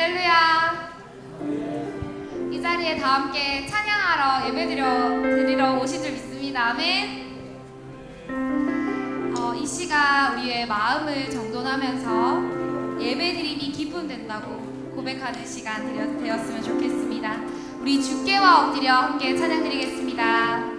할렐루야. 이 자리에 다 함께 찬양하러 예배드리러 오신 줄 믿습니다. 아멘. 이 시간 우리의 마음을 정돈하면서 예배드림이 기쁨된다고 고백하는 시간 되었으면 좋겠습니다. 우리 주께와 엎드려 함께 찬양드리겠습니다.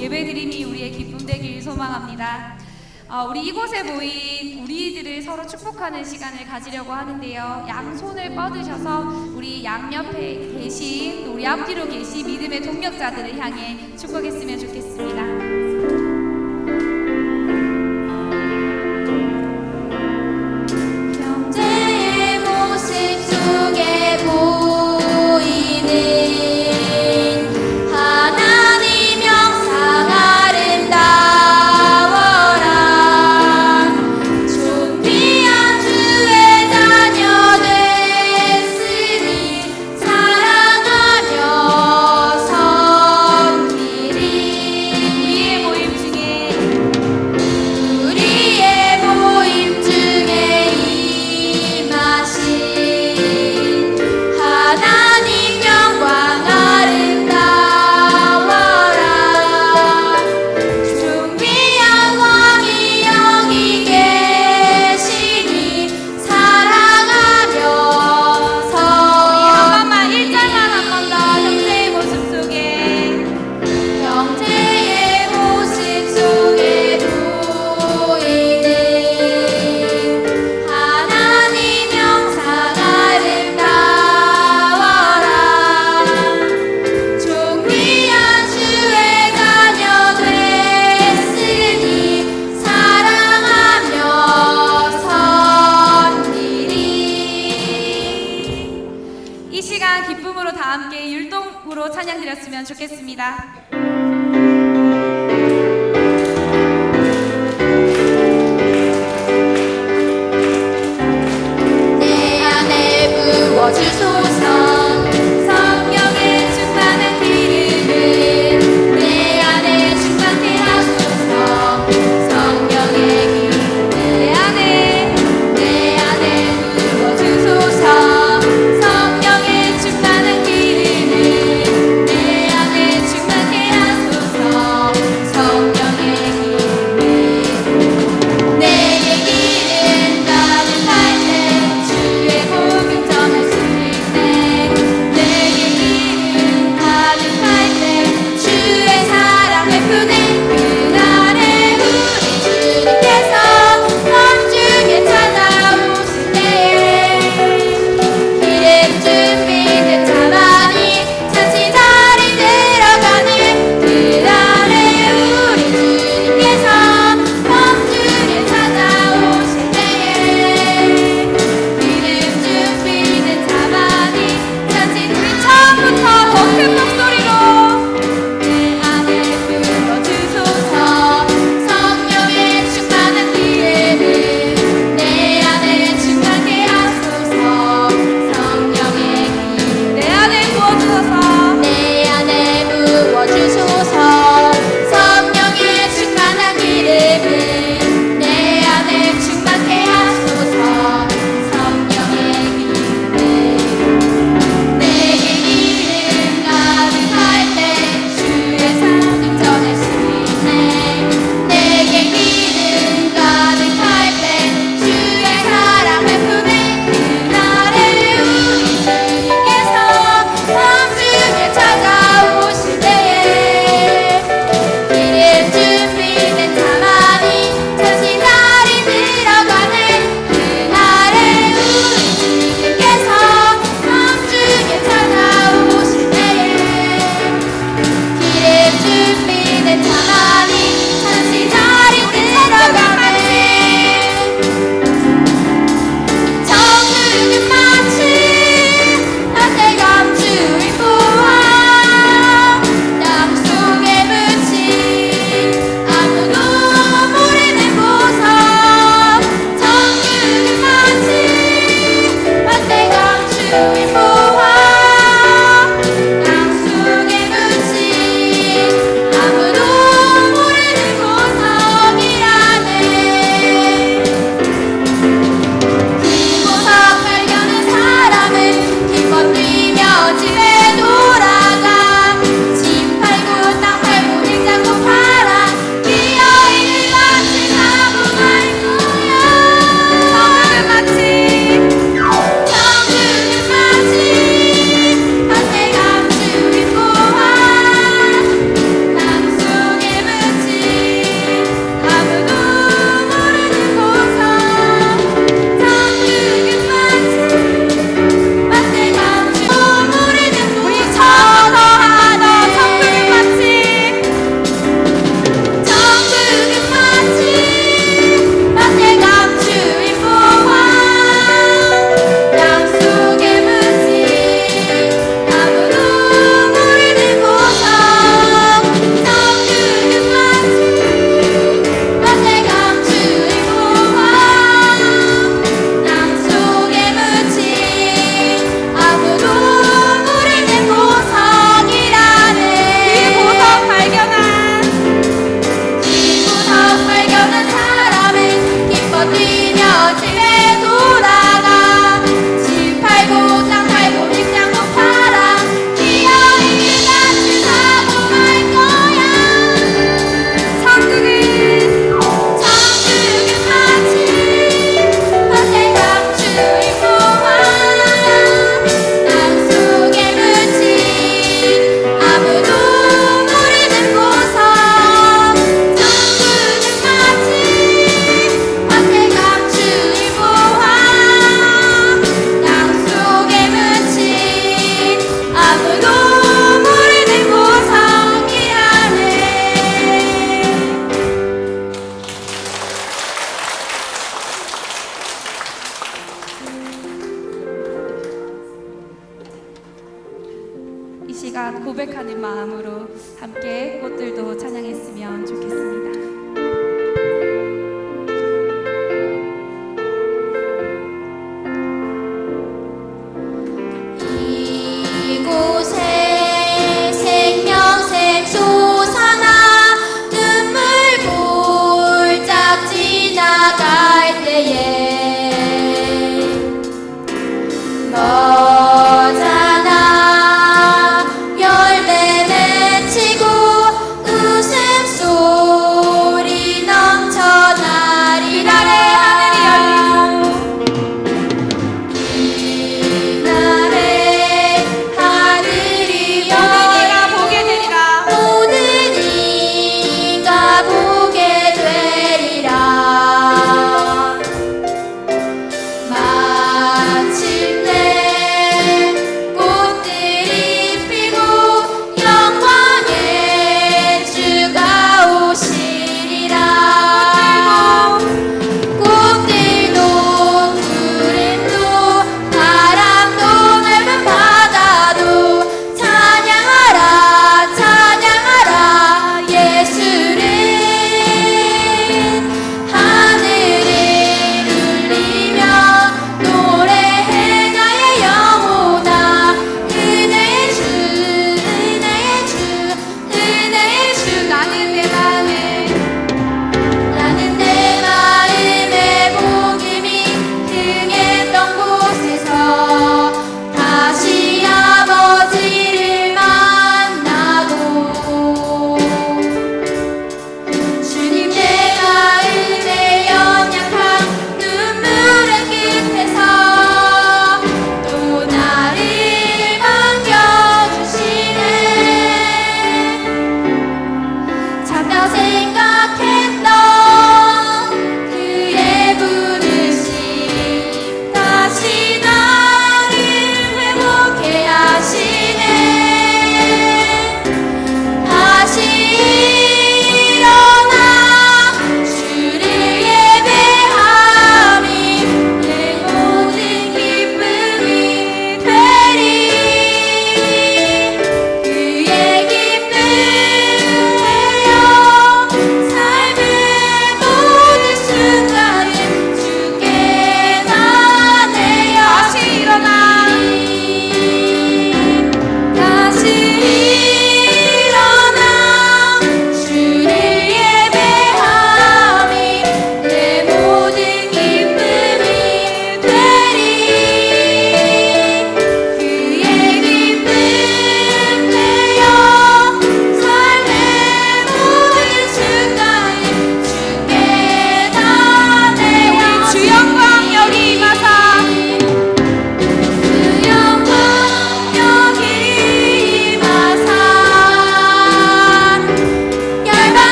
예배드림이 우리의 기쁨 되길 소망합니다. 우리 이곳에 모인 우리들을 서로 축복하는 시간을 가지려고 하는데요. 양손을 뻗으셔서 우리 양옆에 계신 우리 앞뒤로 계신 믿음의 동력자들을 향해 축복했으면 좋겠습니다. 기쁨으로 다 함께 율동으로 찬양드렸으면 좋겠습니다. 내 안에 부어주소서. 성령의 충만한 기름을 내 안에 고백하는 마음으로 함께 꽃들도 찬양했으면 좋겠습니다. 이곳에 생명샘 솟아나 눈물 골짝 지나갈 때에 너잖아 열매 맺히고 웃음소리 넘쳐나리라.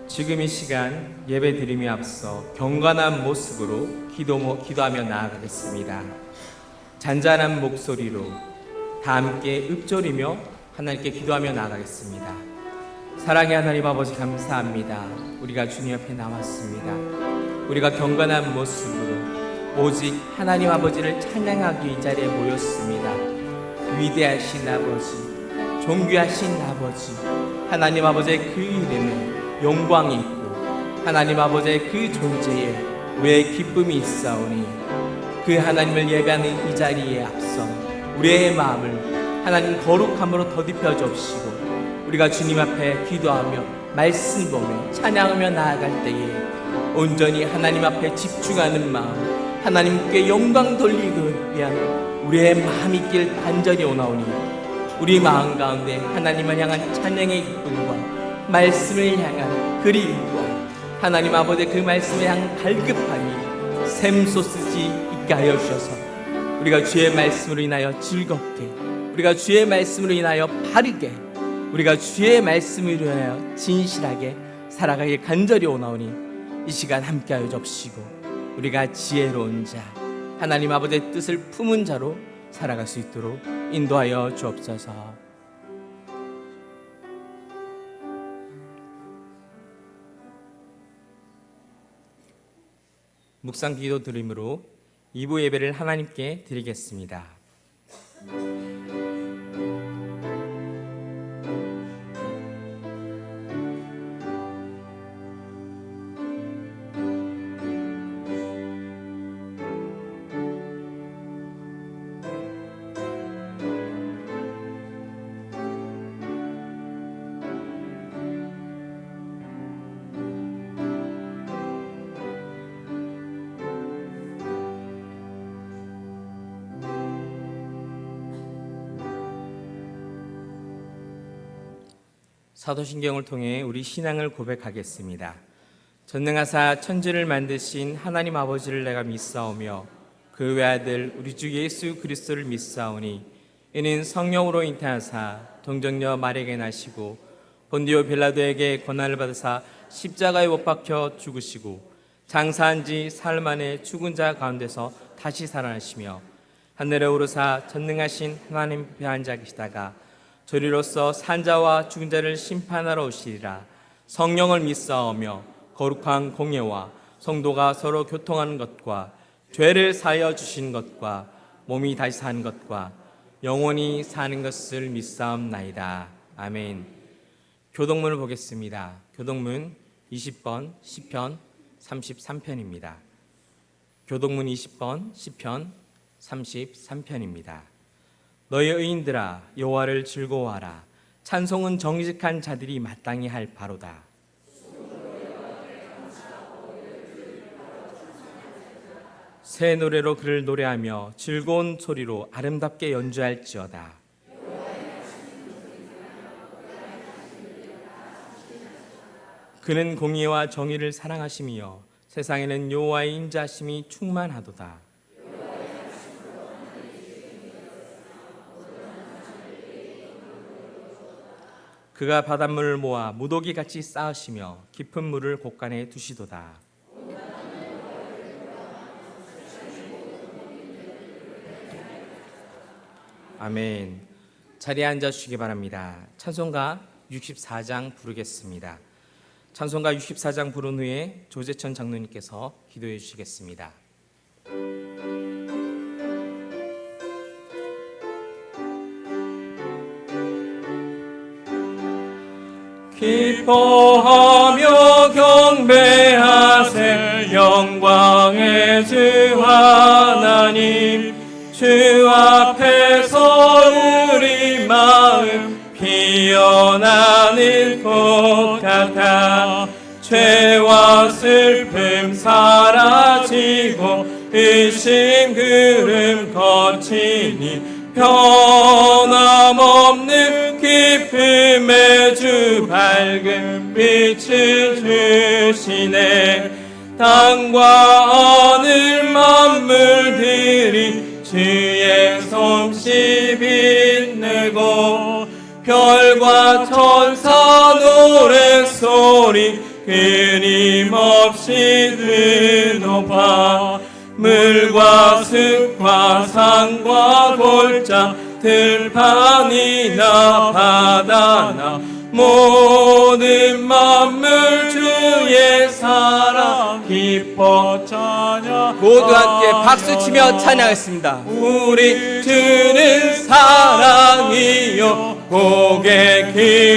지금 이 시간 예배 드림에 앞서 경건한 모습으로 기도하며 나아가겠습니다. 잔잔한 목소리로 다 함께 읊조리며 하나님께 기도하며 나아가겠습니다. 사랑의 하나님 아버지 감사합니다. 우리가 주님 옆에 나왔습니다. 우리가 경건한 모습으로 오직 하나님 아버지를 찬양하기 이 자리에 모였습니다. 위대하신 아버지, 존귀하신 아버지, 하나님 아버지의 그 이름에 영광이 있고 하나님 아버지의 그 존재에 왜 기쁨이 있사오니 그 하나님을 예배하는 이 자리에 앞서 우리의 마음을 하나님 거룩함으로 더딥혀 주옵시고, 우리가 주님 앞에 기도하며 말씀 보며 찬양하며 나아갈 때에 온전히 하나님 앞에 집중하는 마음, 하나님께 영광 돌리기 위한 우리의 마음 있길 간절히 원하오니, 우리 마음 가운데 하나님을 향한 찬양의 기쁨과 말씀을 향한 그리움과 하나님 아버지의 그 말씀에 향한 갈급함이 샘솟지 있게 하여 주셔서 우리가 주의 말씀으로 인하여 즐겁게, 우리가 주의 말씀으로 인하여 바르게, 우리가 주의 말씀으로 인하여 진실하게 살아가길 간절히 원하오니, 이 시간 함께하여 주옵시고 우리가 지혜로운 자, 하나님 아버지의 뜻을 품은 자로 살아갈 수 있도록 인도하여 주옵소서. 묵상 기도 드림으로 2부 예배를 하나님께 드리겠습니다. 사도신경을 통해 우리 신앙을 고백하겠습니다. 전능하사 천지를 만드신 하나님 아버지를 내가 믿사오며 그 외아들 우리 주 예수 그리스도를 믿사오니, 이는 성령으로 잉태하사 동정녀 마리아에게 나시고 본디오 빌라도에게 고난을 받으사 십자가에 못 박혀 죽으시고 장사한 지 사흘 만에 죽은 자 가운데서 다시 살아나시며 하늘에 오르사 전능하신 하나님 배 앉아 계시다가 저리로서 산자와 죽은 자를 심판하러 오시리라. 성령을 믿사오며 거룩한 공예와 성도가 서로 교통하는 것과 죄를 사하여 주신 것과 몸이 다시 사는 것과 영원히 사는 것을 믿사옵나이다. 아멘. 교동문을 보겠습니다. 교동문 20번 시편 33편입니다. 교동문 20번 시편 33편입니다. 너희 의인들아 여호와를 즐거워하라. 찬송은 정직한 자들이 마땅히 할 바로다. 새 노래로 그를 노래하며 즐거운 소리로 아름답게 연주할지어다. 그는 공의와 정의를 사랑하시며 세상에는 여호와의 인자심이 충만하도다. 그가 바닷물을 모아 무더기같이 쌓으시며 깊은 물을 곳간에 두시도다. 아멘. 자리에 앉아주시기 바랍니다. 찬송가 64장 부르겠습니다. 찬송가 64장 부른 후에 조재천 장로님께서 기도해 주시겠습니다. 기뻐하며 경배하세 영광의 주 하나님. 주 앞에서 우리 마음 피어나는 꽃 같아 죄와 슬픔 사라지고 의심 그름 거치니 변함없는 기쁨의 주 밝은 빛을 주시네. 땅과 하늘 만물들이 주의 솜씨 빛내고 별과 천사 노랫소리 끊임없이 드높아 물과 숲과 산과 골짜 들판이나 바다나 모든 만물 주의 사랑 기뻐 찬양. 모두 함께 박수치며 찬양하겠습니다. 우리 주는 사랑이요 고개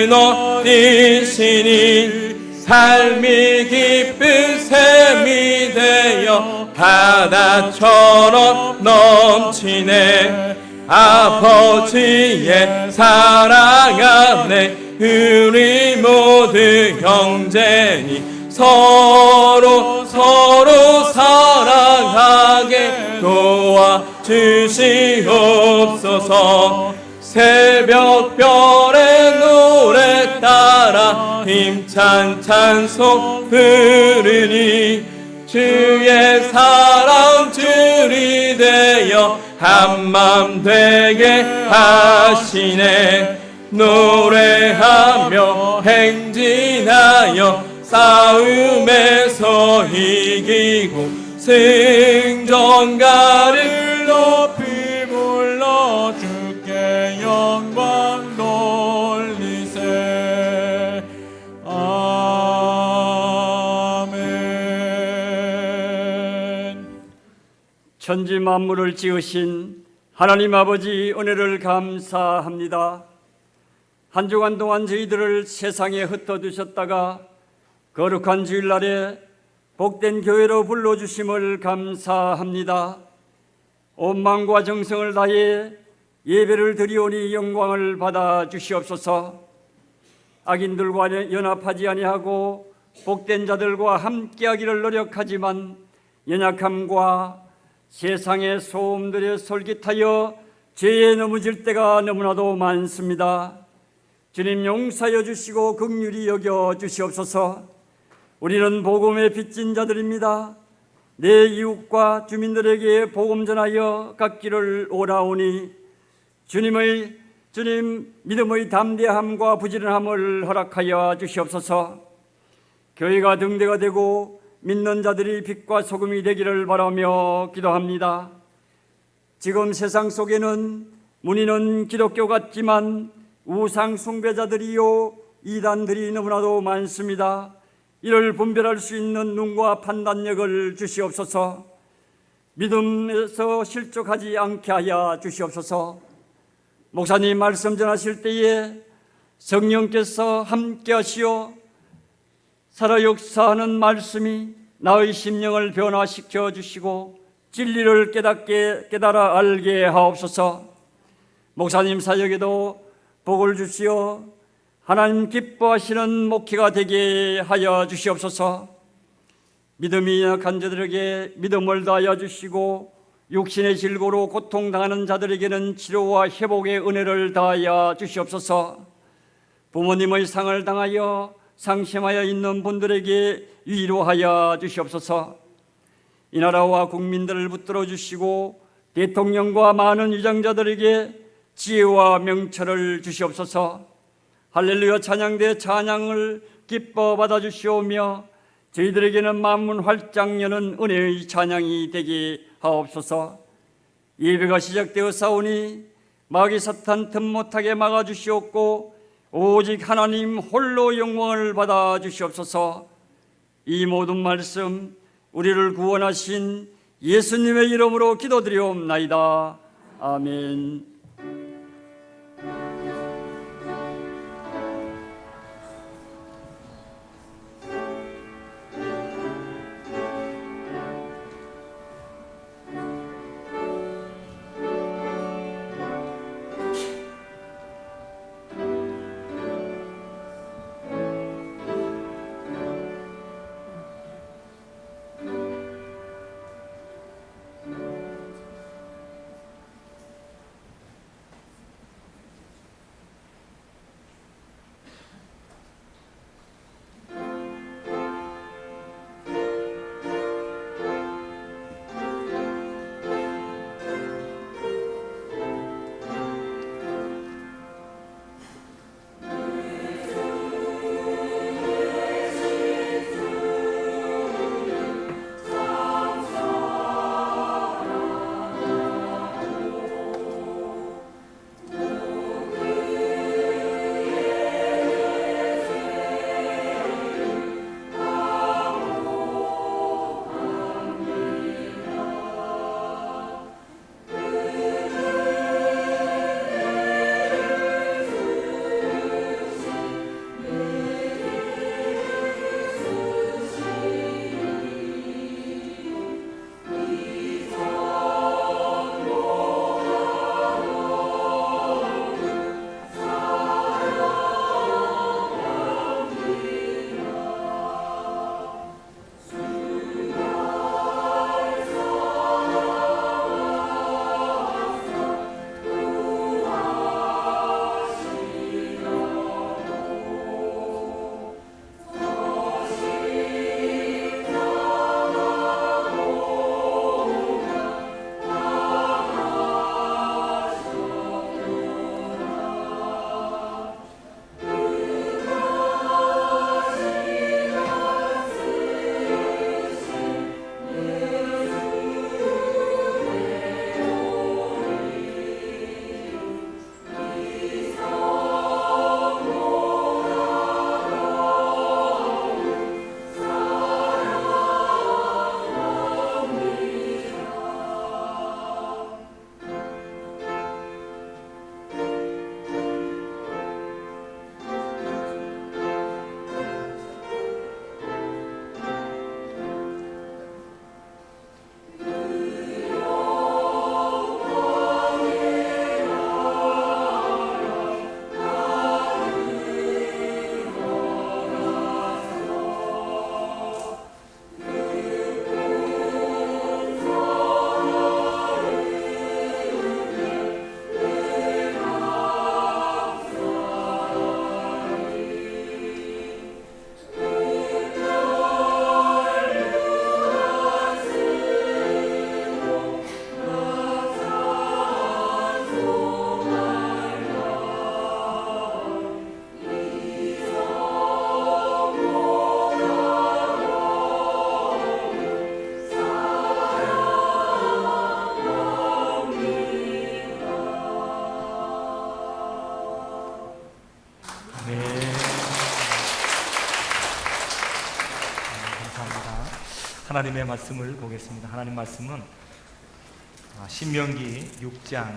기너리시니 삶이 기쁜 샘이 되어 바다처럼 넘치네. 아버지의 사랑 안에 우리 모두 형제니 서로 사랑하게 도와주시옵소서. 새벽별의 노래 따라 힘찬 찬송 부르니 주의 사랑 줄이 되어 한맘 되게 하시네. 노래하며 행진하여 싸움에서 이기고 승전가를 높이 불러 주께 영광 돌리세. 아멘. 천지 만물을 지으신 하나님 아버지 은혜를 감사합니다. 한 주간 동안 저희들을 세상에 흩어두셨다가 거룩한 주일날에 복된 교회로 불러주심을 감사합니다. 온 마음과 정성을 다해 예배를 드리오니 영광을 받아 주시옵소서. 악인들과 연합하지 아니하고 복된 자들과 함께하기를 노력하지만 연약함과 세상의 소음들에 솔깃하여 죄에 넘어질 때가 너무나도 많습니다. 주님 용서하여 주시고 긍휼히 여겨 주시옵소서. 우리는 복음에 빚진 자들입니다. 내 이웃과 주민들에게 복음 전하여 갚기를 오라오니 주님 믿음의 담대함과 부지런함을 허락하여 주시옵소서. 교회가 등대가 되고 믿는 자들이 빛과 소금이 되기를 바라며 기도합니다. 지금 세상 속에는 문의는 기독교 같지만 우상 숭배자들이요 이단들이 너무나도 많습니다. 이를 분별할 수 있는 눈과 판단력을 주시옵소서. 믿음에서 실족하지 않게 하여 주시옵소서. 목사님 말씀 전하실 때에 성령께서 함께 하시어 살아 역사하는 말씀이 나의 심령을 변화시켜 주시고 진리를 깨달아 알게 하옵소서. 목사님 사역에도 복을 주시어 하나님 기뻐하시는 목회가 되게 하여 주시옵소서. 믿음이 약한 자들에게 믿음을 다하여 주시고 육신의 질고로 고통당하는 자들에게는 치료와 회복의 은혜를 다하여 주시옵소서. 부모님의 상을 당하여 상심하여 있는 분들에게 위로하여 주시옵소서. 이 나라와 국민들을 붙들어 주시고 대통령과 많은 위장자들에게 지혜와 명철을 주시옵소서. 할렐루야 찬양대 찬양을 기뻐 받아주시오며 저희들에게는 만문 활짝 여는 은혜의 찬양이 되게 하옵소서. 예배가 시작되었사오니 마귀 사탄 틈 못하게 막아주시옵고 오직 하나님 홀로 영광을 받아주시옵소서. 이 모든 말씀 우리를 구원하신 예수님의 이름으로 기도드리옵나이다. 아멘. 하나님의 말씀을 보겠습니다. 하나님 말씀은 신명기 6장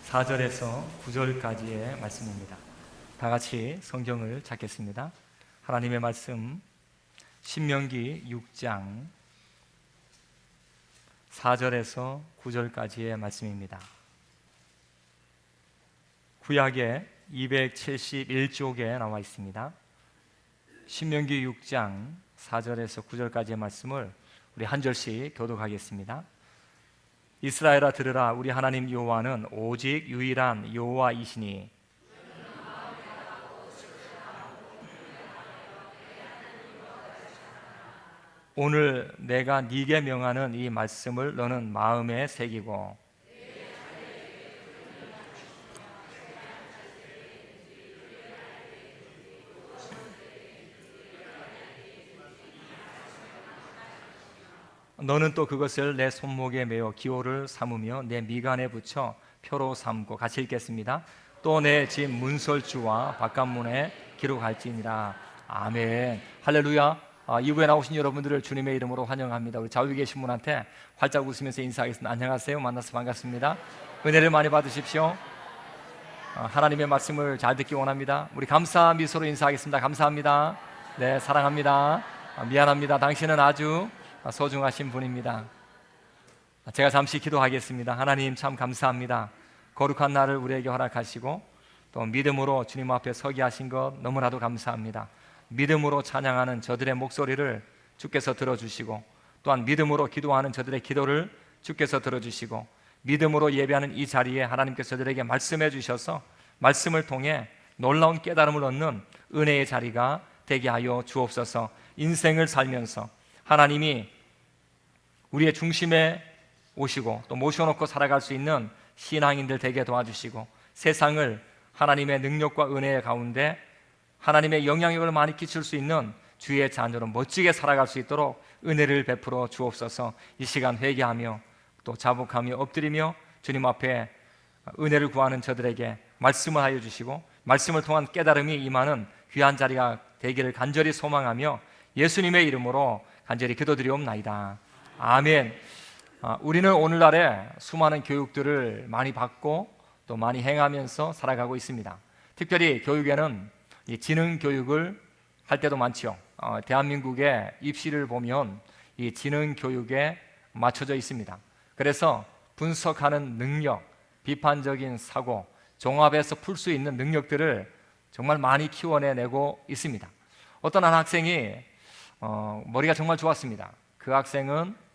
4절에서 9절까지의 말씀입니다. 다 같이 성경을 찾겠습니다. 하나님의 말씀 신명기 6장 4절에서 9절까지의 말씀입니다. 구약의 271쪽에 나와 있습니다. 신명기 6장 4절에서 9절까지의 말씀을 우리 한 절씩 교독하겠습니다. 이스라엘아 들으라, 우리 하나님 여호와는 오직 유일한 여호와이시니 오늘 내가 네게 명하는 이 말씀을 너는 마음에 새기고 너는 또 그것을 내 손목에 메어 기호를 삼으며 내 미간에 붙여 표로 삼고, 같이 읽겠습니다. 또 내 집 문설주와 바깥문에 기록할지니라. 아멘. 할렐루야. 이후에 나오신 여러분들을 주님의 이름으로 환영합니다. 우리 좌우에 계신 분한테 활짝 웃으면서 인사하겠습니다. 안녕하세요. 만나서 반갑습니다. 은혜를 많이 받으십시오. 하나님의 말씀을 잘 듣기 원합니다. 우리 감사 미소로 인사하겠습니다. 감사합니다. 네, 사랑합니다. 미안합니다. 당신은 아주 소중하신 분입니다. 제가 잠시 기도하겠습니다. 하나님 참 감사합니다. 거룩한 날을 우리에게 허락하시고 또 믿음으로 주님 앞에 서게 하신 것 너무나도 감사합니다. 믿음으로 찬양하는 저들의 목소리를 주께서 들어주시고, 또한 믿음으로 기도하는 저들의 기도를 주께서 들어주시고, 믿음으로 예배하는 이 자리에 하나님께서 저들에게 말씀해 주셔서 말씀을 통해 놀라운 깨달음을 얻는 은혜의 자리가 되게 하여 주옵소서. 인생을 살면서 하나님이 우리의 중심에 오시고 또 모셔놓고 살아갈 수 있는 신앙인들 되게 도와주시고, 세상을 하나님의 능력과 은혜의 가운데 하나님의 영향력을 많이 끼칠 수 있는 주의 자녀로 멋지게 살아갈 수 있도록 은혜를 베풀어 주옵소서. 이 시간 회개하며 또 자복하며 엎드리며 주님 앞에 은혜를 구하는 저들에게 말씀을 하여 주시고, 말씀을 통한 깨달음이 임하는 귀한 자리가 되기를 간절히 소망하며 예수님의 이름으로 간절히 기도드리옵나이다. 아멘. 우리는 오늘날에 수많은 교육들을 많이 받고 또 많이 행하면서 살아가고 있습니다. 특별히 교육에는 이 지능 교육을 할 때도 많죠. 대한민국의 입시를 보면 이 지능 교육에 맞춰져 있습니다. 그래서 분석하는 능력, 비판적인 사고, 종합해서 풀 수 있는 능력들을 정말 많이 키워내고 있습니다. 어떤 한 학생이 머리가 정말 좋았습니다. 그 학생은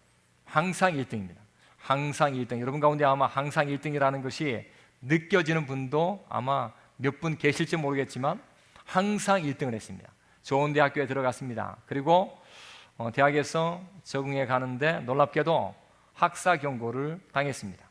항상 1등입니다. 항상 1등. 여러분 가운데 아마 항상 1등이라는 것이 느껴지는 분도 아마 몇 분 계실지 모르겠지만 항상 1등을 했습니다. 좋은 대학교에 들어갔습니다. 그리고 대학에서 적응해 가는데 놀랍게도 학사 경고를 당했습니다.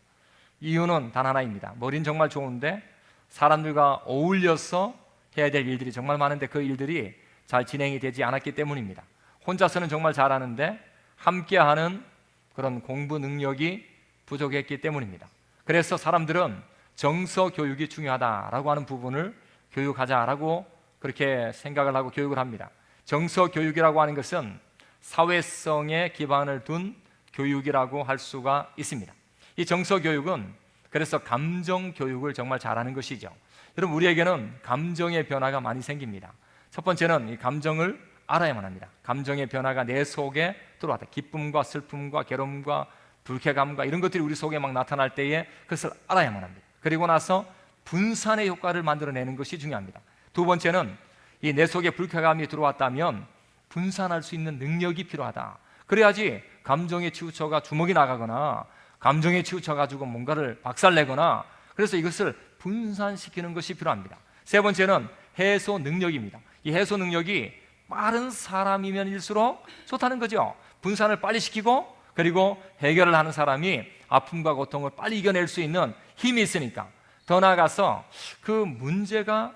이유는 단 하나입니다. 머리는 정말 좋은데 사람들과 어울려서 해야 될 일들이 정말 많은데 그 일들이 잘 진행이 되지 않았기 때문입니다. 혼자서는 정말 잘하는데 함께하는 그런 공부 능력이 부족했기 때문입니다. 그래서 사람들은 정서 교육이 중요하다라고 하는 부분을 교육하자라고 그렇게 생각을 하고 교육을 합니다. 정서 교육이라고 하는 것은 사회성에 기반을 둔 교육이라고 할 수가 있습니다. 이 정서 교육은 그래서 감정 교육을 정말 잘하는 것이죠. 여러분, 우리에게는 감정의 변화가 많이 생깁니다. 첫 번째는 이 감정을 알아야만 합니다. 감정의 변화가 내 속에 들어왔다. 기쁨과 슬픔과 괴로움과 불쾌감과 이런 것들이 우리 속에 막 나타날 때에 그것을 알아야만 합니다. 그리고 나서 분산의 효과를 만들어내는 것이 중요합니다. 두 번째는 이 내 속에 불쾌감이 들어왔다면 분산할 수 있는 능력이 필요하다. 그래야지 감정에 치우쳐가 주먹이 나가거나 감정에 치우쳐가지고 뭔가를 박살내거나, 그래서 이것을 분산시키는 것이 필요합니다. 세 번째는 해소 능력입니다. 이 해소 능력이 빠른 사람이면 일수록 좋다는 거죠. 분산을 빨리 시키고 그리고 해결을 하는 사람이 아픔과 고통을 빨리 이겨낼 수 있는 힘이 있으니까 더 나아가서 그 문제가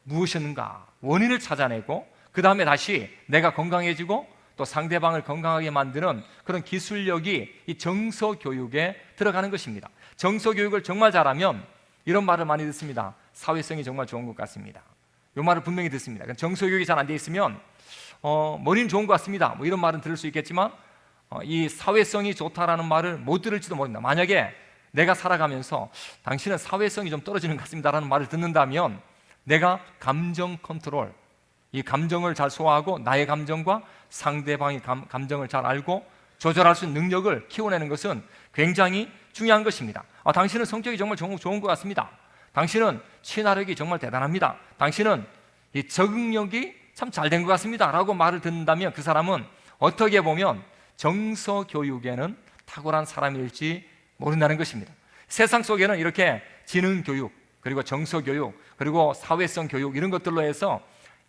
무엇인가 원인을 찾아내고 그 다음에 다시 내가 건강해지고 또 상대방을 건강하게 만드는 그런 기술력이 이 정서교육에 들어가는 것입니다. 정서교육을 정말 잘하면 이런 말을 많이 듣습니다. 사회성이 정말 좋은 것 같습니다. 이 말을 분명히 듣습니다. 정서교육이 잘 안 돼 있으면 머리는 좋은 것 같습니다. 뭐 이런 말은 들을 수 있겠지만 이 사회성이 좋다라는 말을 못 들을지도 모릅니다. 만약에 내가 살아가면서 당신은 사회성이 좀 떨어지는 것 같습니다라는 말을 듣는다면 내가 감정 컨트롤, 이 감정을 잘 소화하고 나의 감정과 상대방의 감정을 잘 알고 조절할 수 있는 능력을 키워내는 것은 굉장히 중요한 것입니다. 당신은 성격이 정말 좋은 것 같습니다. 당신은 친화력이 정말 대단합니다. 당신은 이 적응력이 참 잘 된 것 같습니다 라고 말을 듣는다면 그 사람은 어떻게 보면 정서교육에는 탁월한 사람일지 모른다는 것입니다. 세상 속에는 이렇게 지능교육, 그리고 정서교육, 그리고 사회성 교육 이런 것들로 해서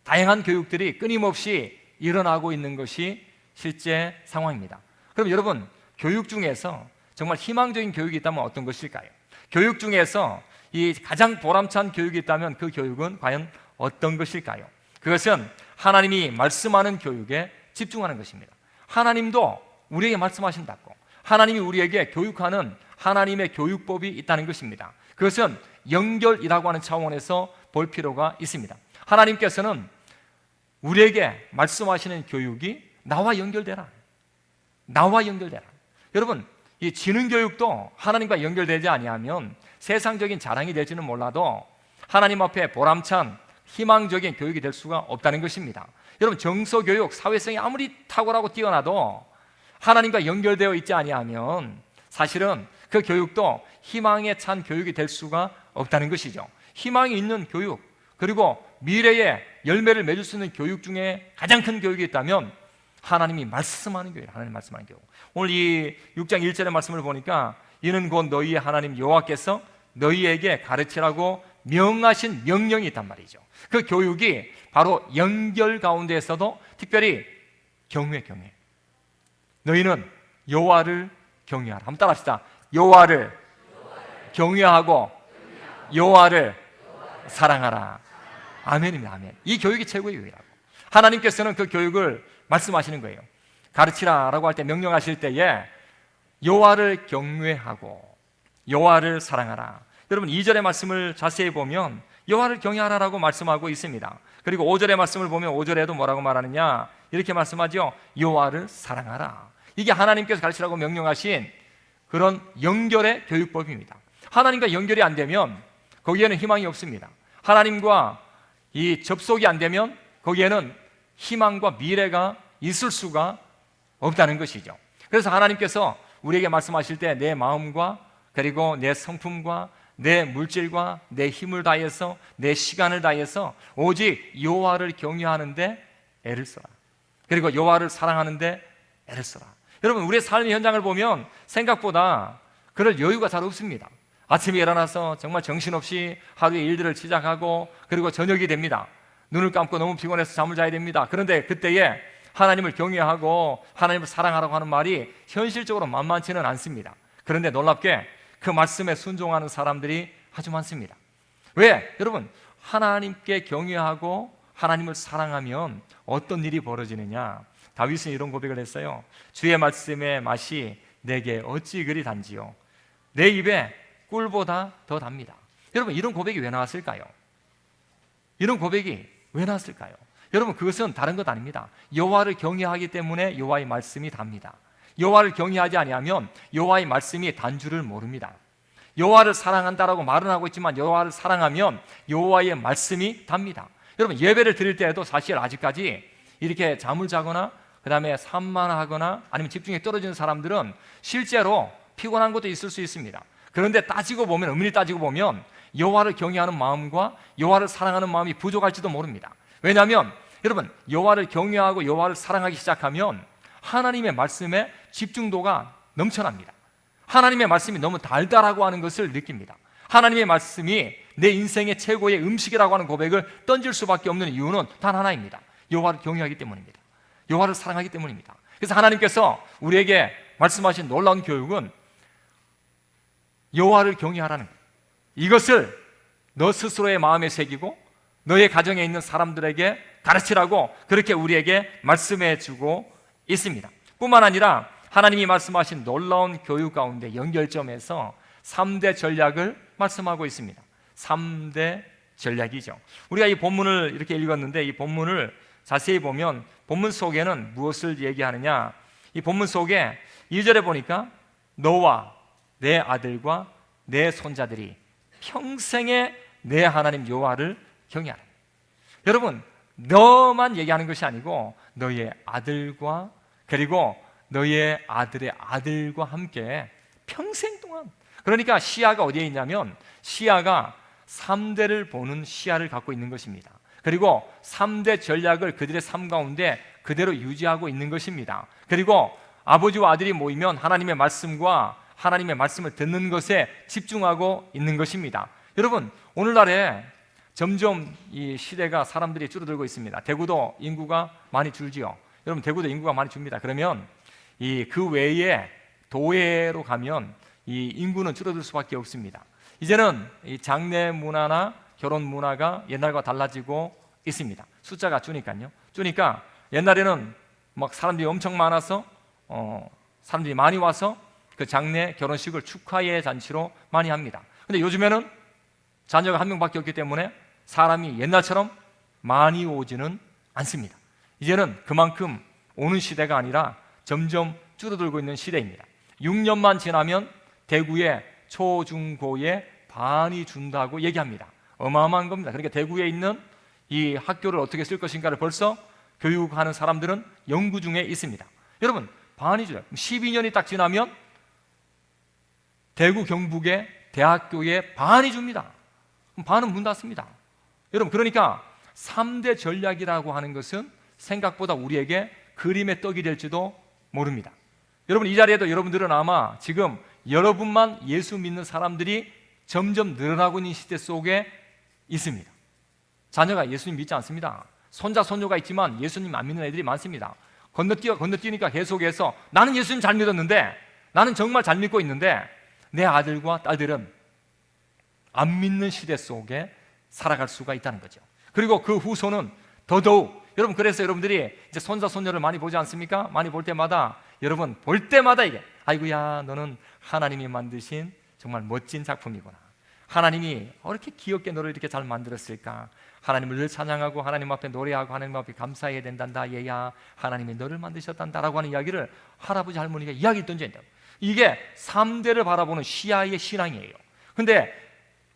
다양한 교육들이 끊임없이 일어나고 있는 것이 실제 상황입니다. 그럼 여러분, 교육 중에서 정말 희망적인 교육이 있다면 어떤 것일까요? 교육 중에서 이 가장 보람찬 교육이 있다면 그 교육은 과연 어떤 것일까요? 그것은 하나님이 말씀하는 교육에 집중하는 것입니다. 하나님도 우리에게 말씀하신다고, 하나님이 우리에게 교육하는 하나님의 교육법이 있다는 것입니다. 그것은 연결이라고 하는 차원에서 볼 필요가 있습니다. 하나님께서는 우리에게 말씀하시는 교육이 나와 연결되라, 나와 연결되라. 여러분, 이 지능교육도 하나님과 연결되지 아니하면 세상적인 자랑이 될지는 몰라도 하나님 앞에 보람찬 희망적인 교육이 될 수가 없다는 것입니다. 여러분, 정서교육, 사회성이 아무리 탁월하고 뛰어나도 하나님과 연결되어 있지 아니하면 사실은 그 교육도 희망에 찬 교육이 될 수가 없다는 것이죠. 희망이 있는 교육, 그리고 미래에 열매를 맺을 수 있는 교육 중에 가장 큰 교육이 있다면 하나님이 말씀하는 교육, 하나님 말씀하는 교육. 오늘 이 6장 1절의 말씀을 보니까 이는 곧 너희의 하나님 여호와께서 너희에게 가르치라고 명하신 명령이 있단 말이죠. 그 교육이 바로 연결 가운데에서도 특별히 경외. 너희는 여호와를 경외하라. 한번 따라합시다. 여호와를 경외하고 여호와를 사랑하라. 아멘입니다. 아멘. 이 교육이 최고의 교육이라고. 하나님께서는 그 교육을 말씀하시는 거예요. 가르치라라고 할 때, 명령하실 때에 여호와를 경외하고 여호와를 사랑하라. 여러분, 2절의 말씀을 자세히 보면 여호와를 경외하라라고 말씀하고 있습니다. 그리고 5절의 말씀을 보면 5절에도 뭐라고 말하느냐, 이렇게 말씀하죠. 여호와를 사랑하라. 이게 하나님께서 가르치라고 명령하신 그런 연결의 교육법입니다. 하나님과 연결이 안 되면 거기에는 희망이 없습니다. 하나님과 이 접속이 안 되면 거기에는 희망과 미래가 있을 수가 없다는 것이죠. 그래서 하나님께서 우리에게 말씀하실 때 내 마음과 그리고 내 성품과 내 물질과 내 힘을 다해서 내 시간을 다해서 오직 여호와를 경외하는데 애를 써라. 그리고 여호와를 사랑하는데 애를 써라. 여러분, 우리의 삶의 현장을 보면 생각보다 그럴 여유가 잘 없습니다. 아침에 일어나서 정말 정신없이 하루의 일들을 시작하고 그리고 저녁이 됩니다. 눈을 감고 너무 피곤해서 잠을 자야 됩니다. 그런데 그때에 하나님을 경외하고 하나님을 사랑하라고 하는 말이 현실적으로 만만치는 않습니다. 그런데 놀랍게 그 말씀에 순종하는 사람들이 아주 많습니다. 왜? 여러분, 하나님께 경외하고 하나님을 사랑하면 어떤 일이 벌어지느냐? 다윗은 이런 고백을 했어요. 주의 말씀의 맛이 내게 어찌 그리 단지요, 내 입에 꿀보다 더 답니다. 여러분, 이런 고백이 왜 나왔을까요? 이런 고백이 왜 나왔을까요? 여러분, 그것은 다른 것 아닙니다. 여호와를 경외하기 때문에 여호와의 말씀이 답니다. 여호와를 경외하지 아니하면 여호와의 말씀이 단 줄을 모릅니다. 여호와를 사랑한다라고 말은 하고 있지만 여호와를 사랑하면 여호와의 말씀이 답니다. 여러분, 예배를 드릴 때에도 사실 아직까지 이렇게 잠을 자거나 그 다음에 산만하거나 아니면 집중이 떨어지는 사람들은 실제로 피곤한 것도 있을 수 있습니다. 그런데 따지고 보면, 엄밀히 따지고 보면 여호와를 경외하는 마음과 여호와를 사랑하는 마음이 부족할지도 모릅니다. 왜냐하면 여러분, 여호와를 경외하고 여호와를 사랑하기 시작하면 하나님의 말씀에 집중도가 넘쳐납니다. 하나님의 말씀이 너무 달달하고 하는 것을 느낍니다. 하나님의 말씀이 내 인생의 최고의 음식이라고 하는 고백을 던질 수밖에 없는 이유는 단 하나입니다. 여호와를 경외하기 때문입니다. 여호와를 사랑하기 때문입니다. 그래서 하나님께서 우리에게 말씀하신 놀라운 교육은 여호와를 경외하라는 거예요. 이것을 너 스스로의 마음에 새기고 너의 가정에 있는 사람들에게 가르치라고 그렇게 우리에게 말씀해 주고 있습니다. 뿐만 아니라 하나님이 말씀하신 놀라운 교육 가운데 연결점에서 3대 전략을 말씀하고 있습니다. 3대 전략이죠. 우리가 이 본문을 이렇게 읽었는데 이 본문을 자세히 보면 본문 속에는 무엇을 얘기하느냐? 이 본문 속에 2절에 보니까 너와 내 아들과 내 손자들이 평생에 내 하나님 여호와를 경외하라. 여러분, 너만 얘기하는 것이 아니고 너의 아들과 그리고 너의 아들의 아들과 함께 평생 동안, 그러니까 시야가 어디에 있냐면 시야가 3대를 보는 시야를 갖고 있는 것입니다. 그리고 3대 전략을 그들의 삶 가운데 그대로 유지하고 있는 것입니다. 그리고 아버지와 아들이 모이면 하나님의 말씀과 하나님의 말씀을 듣는 것에 집중하고 있는 것입니다. 여러분, 오늘날에 점점 이 시대가 사람들이 줄어들고 있습니다. 대구도 인구가 많이 줄지요. 여러분, 대구도 인구가 많이 줍니다. 그러면 그 외에 도회로 가면 이 인구는 줄어들 수밖에 없습니다. 이제는 이 장례 문화나 결혼 문화가 옛날과 달라지고 있습니다. 숫자가 주니까요. 주니까 옛날에는 막 사람들이 엄청 많아서 사람들이 많이 와서 그 장례 결혼식을 축하의 잔치로 많이 합니다. 근데 요즘에는 자녀가 한 명밖에 없기 때문에 사람이 옛날처럼 많이 오지는 않습니다. 이제는 그만큼 오는 시대가 아니라 점점 줄어들고 있는 시대입니다. 6년만 지나면 대구의 초중고의 반이 준다고 얘기합니다. 어마어마한 겁니다. 그러니까 대구에 있는 이 학교를 어떻게 쓸 것인가를 벌써 교육하는 사람들은 연구 중에 있습니다. 여러분, 반이 줘요. 12년이 딱 지나면 대구 경북의 대학교에 반이 줍니다. 반은 문 닫습니다. 여러분, 그러니까 3대 전략이라고 하는 것은 생각보다 우리에게 그림의 떡이 될지도 모릅니다. 여러분, 이 자리에도 여러분들은 아마 지금 여러분만 예수 믿는 사람들이 점점 늘어나고 있는 시대 속에 있습니다. 자녀가 예수님 믿지 않습니다. 손자, 손녀가 있지만 예수님 안 믿는 애들이 많습니다. 건너뛰니까 계속해서 나는 예수님 잘 믿었는데, 나는 정말 잘 믿고 있는데 내 아들과 딸들은 안 믿는 시대 속에 살아갈 수가 있다는 거죠. 그리고 그 후손은 더더욱, 여러분, 그래서 여러분들이 이제 손자, 손녀를 많이 보지 않습니까? 많이 볼 때마다, 여러분, 볼 때마다 이게, 아이고야, 너는 하나님이 만드신 정말 멋진 작품이구나. 하나님이 이렇게 귀엽게 너를 이렇게 잘 만들었을까? 하나님을 늘 찬양하고 하나님 앞에 노래하고 하나님 앞에 감사해야 된단다. 얘야, 하나님이 너를 만드셨단다라고 하는 이야기를 할아버지, 할머니가 이야기를 던진다. 이게 3대를 바라보는 시야의 신앙이에요. 근데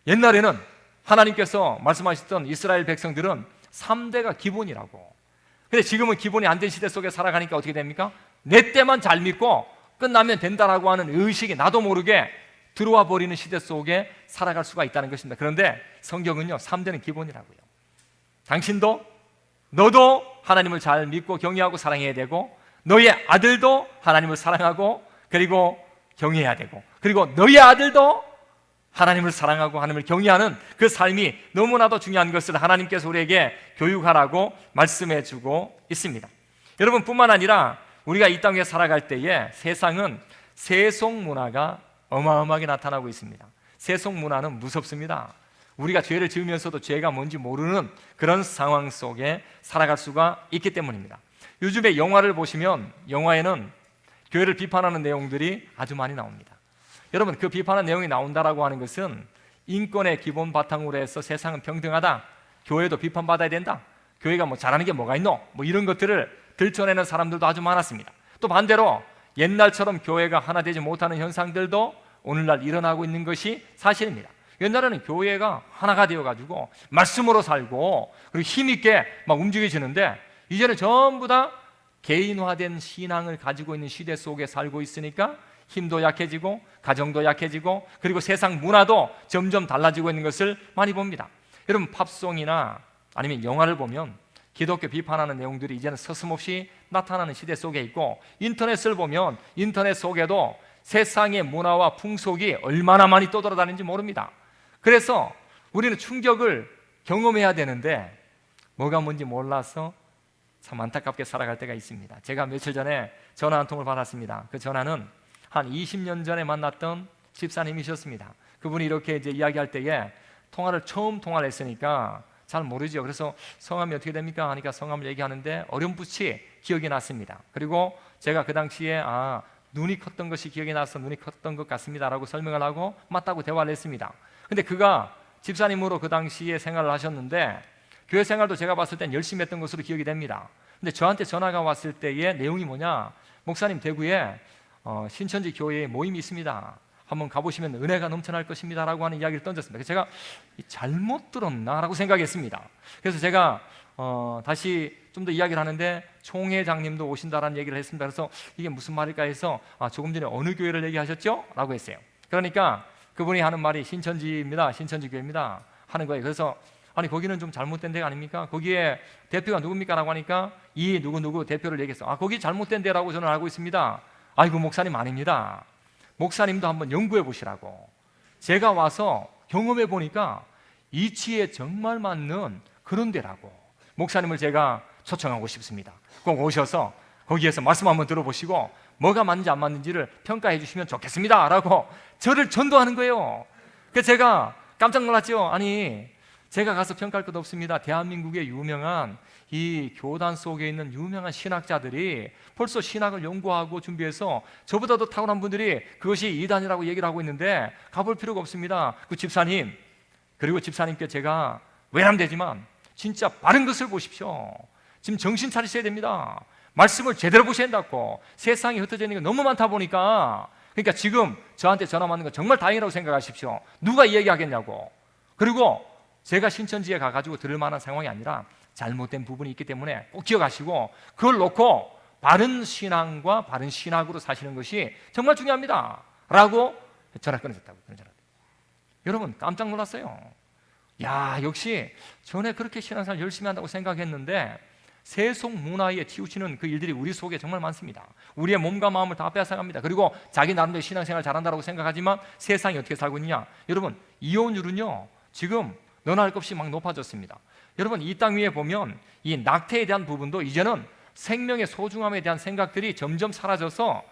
옛날에는 하나님께서 말씀하셨던 이스라엘 백성들은 3대가 기본이라고. 근데 지금은 기본이 안 된 시대 속에 살아가니까 어떻게 됩니까? 내 때만 잘 믿고 끝나면 된다라고 하는 의식이 나도 모르게 들어와 버리는 시대 속에 살아갈 수가 있다는 것입니다. 그런데 성경은요, 3대는 기본이라고요. 당신도, 너도 하나님을 잘 믿고 경외하고 사랑해야 되고, 너의 아들도 하나님을 사랑하고 그리고 경외해야 되고, 그리고 너의 아들도 하나님을 사랑하고 하나님을 경외하는 그 삶이 너무나도 중요한 것을 하나님께서 우리에게 교육하라고 말씀해 주고 있습니다. 여러분, 뿐만 아니라 우리가 이 땅에 살아갈 때에 세상은 세속 문화가 어마어마하게 나타나고 있습니다. 세속 문화는 무섭습니다. 우리가 죄를 지으면서도 죄가 뭔지 모르는 그런 상황 속에 살아갈 수가 있기 때문입니다. 요즘에 영화를 보시면 영화에는 교회를 비판하는 내용들이 아주 많이 나옵니다. 여러분, 그 비판하는 내용이 나온다라고 하는 것은 인권의 기본 바탕으로 해서 세상은 평등하다, 교회도 비판받아야 된다, 교회가 뭐 잘하는 게 뭐가 있노, 뭐 이런 것들을 들춰내는 사람들도 아주 많았습니다. 또 반대로 옛날처럼 교회가 하나 되지 못하는 현상들도 오늘날 일어나고 있는 것이 사실입니다. 옛날에는 교회가 하나가 되어가지고 말씀으로 살고 그리고 힘있게 막 움직여지는데, 이제는 전부 다 개인화된 신앙을 가지고 있는 시대 속에 살고 있으니까 힘도 약해지고 가정도 약해지고 그리고 세상 문화도 점점 달라지고 있는 것을 많이 봅니다. 여러분, 팝송이나 아니면 영화를 보면 기독교 비판하는 내용들이 이제는 서슴없이 나타나는 시대 속에 있고, 인터넷을 보면 인터넷 속에도 세상의 문화와 풍속이 얼마나 많이 떠돌아다니는지 모릅니다. 그래서 우리는 충격을 경험해야 되는데 뭐가 뭔지 몰라서 참 안타깝게 살아갈 때가 있습니다. 제가 며칠 전에 전화 한 통을 받았습니다. 그 전화는 한 20년 전에 만났던 집사님이셨습니다. 그분이 이렇게 이제 이야기할 때에 처음 통화를 했으니까 잘 모르죠. 그래서 성함이 어떻게 됩니까? 하니까 성함을 얘기하는데 어렴풋이 기억이 났습니다. 그리고 제가 그 당시에 눈이 컸던 것이 기억이 나서 눈이 컸던 것 같습니다 라고 설명을 하고 맞다고 대화를 했습니다. 근데 그가 집사님으로 그 당시에 생활을 하셨는데 교회 생활도 제가 봤을 땐 열심히 했던 것으로 기억이 됩니다. 근데 저한테 전화가 왔을 때의 내용이 뭐냐, 목사님 대구에 신천지 교회에 모임이 있습니다. 한번 가보시면 은혜가 넘쳐날 것입니다 라고 하는 이야기를 던졌습니다. 그래서 제가 잘못 들었나 라고 생각했습니다. 그래서 제가 다시 좀 더 이야기를 하는데 총회장님도 오신다라는 얘기를 했습니다. 그래서 이게 무슨 말일까 해서 조금 전에 어느 교회를 얘기하셨죠? 라고 했어요. 그러니까 그분이 하는 말이 신천지입니다, 신천지 교회입니다 하는 거예요. 그래서 아니 거기는 좀 잘못된 데가 아닙니까? 거기에 대표가 누굽니까? 라고 하니까 이 누구 대표를 얘기했어. 거기 잘못된 데라고 저는 알고 있습니다. 아이고 목사님 아닙니다. 목사님도 한번 연구해 보시라고. 제가 와서 경험해 보니까 이치에 정말 맞는 그런 데라고. 목사님을 제가 초청하고 싶습니다. 꼭 오셔서 거기에서 말씀 한번 들어보시고 뭐가 맞는지 안 맞는지를 평가해 주시면 좋겠습니다 라고 저를 전도하는 거예요. 그래서 제가 깜짝 놀랐죠. 아니 제가 가서 평가할 것 없습니다. 대한민국의 유명한 이 교단 속에 있는 유명한 신학자들이 벌써 신학을 연구하고 준비해서 저보다도 탁월한 분들이 그것이 이단이라고 얘기를 하고 있는데 가볼 필요가 없습니다. 그 집사님, 그리고 집사님께 제가 외람되지만 진짜 바른 것을 보십시오. 지금 정신 차리셔야 됩니다. 말씀을 제대로 보셔야 된다고. 세상에 흩어져 있는 게 너무 많다 보니까, 그러니까 지금 저한테 전화 받는 건 정말 다행이라고 생각하십시오. 누가 이 얘기하겠냐고. 그리고 제가 신천지에 가가지고 들을 만한 상황이 아니라 잘못된 부분이 있기 때문에 꼭 기억하시고 그걸 놓고 바른 신앙과 바른 신학으로 사시는 것이 정말 중요합니다 라고 전화 끊어졌다고. 여러분 깜짝 놀랐어요. 야, 역시 전에 그렇게 신앙생활 열심히 한다고 생각했는데 세속 문화에 치우치는 그 일들이 우리 속에 정말 많습니다. 우리의 몸과 마음을 다 빼앗아갑니다. 그리고 자기 나름대로 신앙생활 잘한다고 생각하지만 세상이 어떻게 살고 있느냐. 여러분 이혼율은요 지금 너나 할 것 없이 막 높아졌습니다. 여러분 이 땅 위에 보면 이 낙태에 대한 부분도 이제는 생명의 소중함에 대한 생각들이 점점 사라져서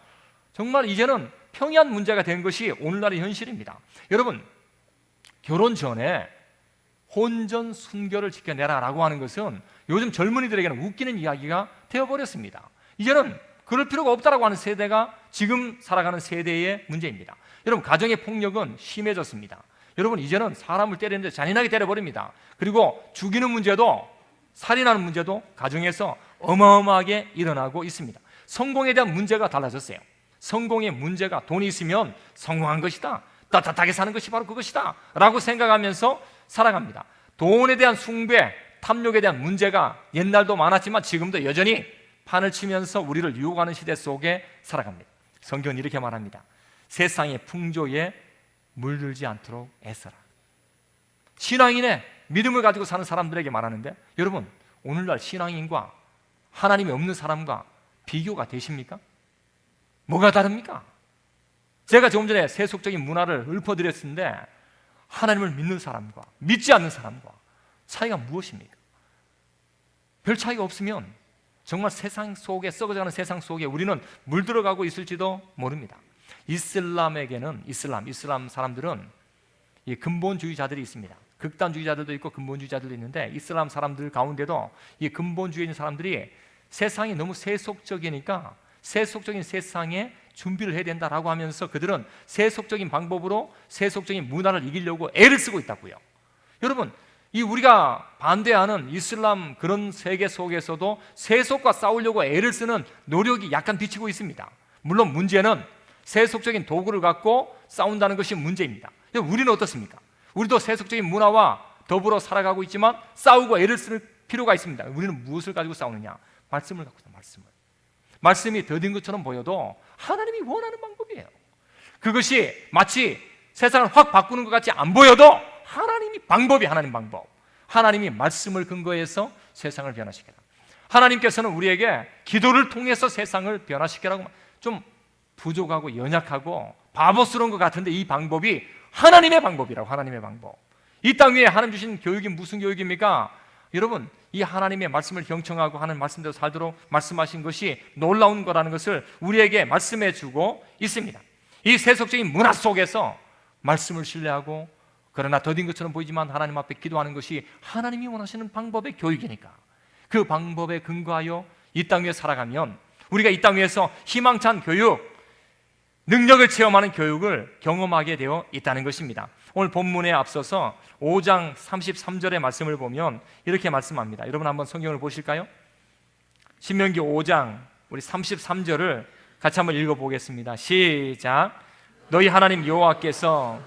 정말 이제는 평이한 문제가 된 것이 오늘날의 현실입니다. 여러분 결혼 전에 혼전 순결을 지켜내라 라고 하는 것은 요즘 젊은이들에게는 웃기는 이야기가 되어버렸습니다. 이제는 그럴 필요가 없다라고 하는 세대가 지금 살아가는 세대의 문제입니다. 여러분 가정의 폭력은 심해졌습니다. 여러분 이제는 사람을 때리는데 잔인하게 때려버립니다. 그리고 죽이는 문제도, 살인하는 문제도 가정에서 어마어마하게 일어나고 있습니다. 성공에 대한 문제가 달라졌어요. 성공의 문제가 돈이 있으면 성공한 것이다, 따뜻하게 사는 것이 바로 그것이다 라고 생각하면서 살아갑니다. 돈에 대한 숭배, 탐욕에 대한 문제가 옛날도 많았지만 지금도 여전히 판을 치면서 우리를 유혹하는 시대 속에 살아갑니다. 성경은 이렇게 말합니다. 세상의 풍조에 물들지 않도록 애써라. 신앙인의 믿음을 가지고 사는 사람들에게 말하는데, 여러분 오늘날 신앙인과 하나님이 없는 사람과 비교가 되십니까? 뭐가 다릅니까? 제가 조금 전에 세속적인 문화를 읊어드렸는데 하나님을 믿는 사람과 믿지 않는 사람과 차이가 무엇입니까? 별 차이가 없으면 정말 세상 속에, 썩어가는 세상 속에 우리는 물들어가고 있을지도 모릅니다. 이슬람에게는 이슬람 사람들은 이 근본주의자들이 있습니다. 극단주의자들도 있고 근본주의자들도 있는데 이슬람 사람들 가운데도 이 근본주의에 있는 사람들이 세상이 너무 세속적이니까 세속적인 세상에 준비를 해야 된다라고 하면서 그들은 세속적인 방법으로 세속적인 문화를 이기려고 애를 쓰고 있다고요. 여러분 이 우리가 반대하는 이슬람 그런 세계 속에서도 세속과 싸우려고 애를 쓰는 노력이 약간 비치고 있습니다. 물론 문제는 세속적인 도구를 갖고 싸운다는 것이 문제입니다. 우리는 어떻습니까? 우리도 세속적인 문화와 더불어 살아가고 있지만 싸우고 애를 쓸 필요가 있습니다. 우리는 무엇을 가지고 싸우느냐? 말씀을 갖고 있다. 말씀이 더딘 것처럼 보여도 하나님이 원하는 방법이에요. 그것이 마치 세상을 확 바꾸는 것 같이 안 보여도 하나님이 방법이 하나님 방법. 하나님이 말씀을 근거해서 세상을 변화시켜라. 하나님께서는 우리에게 기도를 통해서 세상을 변화시키라고. 좀 부족하고 연약하고 바보스러운 것 같은데 이 방법이 하나님의 방법이라고. 하나님의 방법. 이 땅 위에 하나님 주신 교육이 무슨 교육입니까? 여러분 이 하나님의 말씀을 경청하고 하는 말씀대로 살도록 말씀하신 것이 놀라운 거라는 것을 우리에게 말씀해 주고 있습니다. 이 세속적인 문화 속에서 말씀을 신뢰하고 그러나 더딘 것처럼 보이지만 하나님 앞에 기도하는 것이 하나님이 원하시는 방법의 교육이니까 그 방법에 근거하여 이 땅 위에 살아가면 우리가 이 땅 위에서 희망찬 교육, 능력을 체험하는 교육을 경험하게 되어 있다는 것입니다. 오늘 본문에 앞서서 5장 33절의 말씀을 보면 이렇게 말씀합니다. 여러분 한번 성경을 보실까요? 신명기 5장 우리 33절을 같이 한번 읽어보겠습니다. 시작. 너희 하나님 여호와께서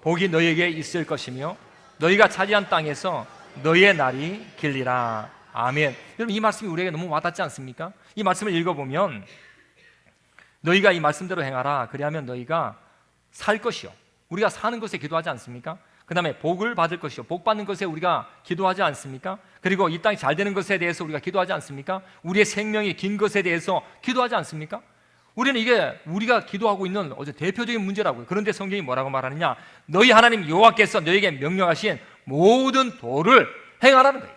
복이 너희에게 있을 것이며 너희가 차지한 땅에서 너희의 날이 길리라. 아멘. 여러분 이 말씀이 우리에게 너무 와닿지 않습니까? 이 말씀을 읽어보면 너희가 이 말씀대로 행하라. 그리하면 너희가 살 것이요. 우리가 사는 것에 기도하지 않습니까? 그 다음에 복을 받을 것이요. 복 받는 것에 우리가 기도하지 않습니까? 그리고 이 땅이 잘 되는 것에 대해서 우리가 기도하지 않습니까? 우리의 생명이 긴 것에 대해서 기도하지 않습니까? 우리는 이게 우리가 기도하고 있는 어제 대표적인 문제라고요. 그런데 성경이 뭐라고 말하느냐? 너희 하나님 여호와께서 너희에게 명령하신 모든 도를 행하라는 거예요.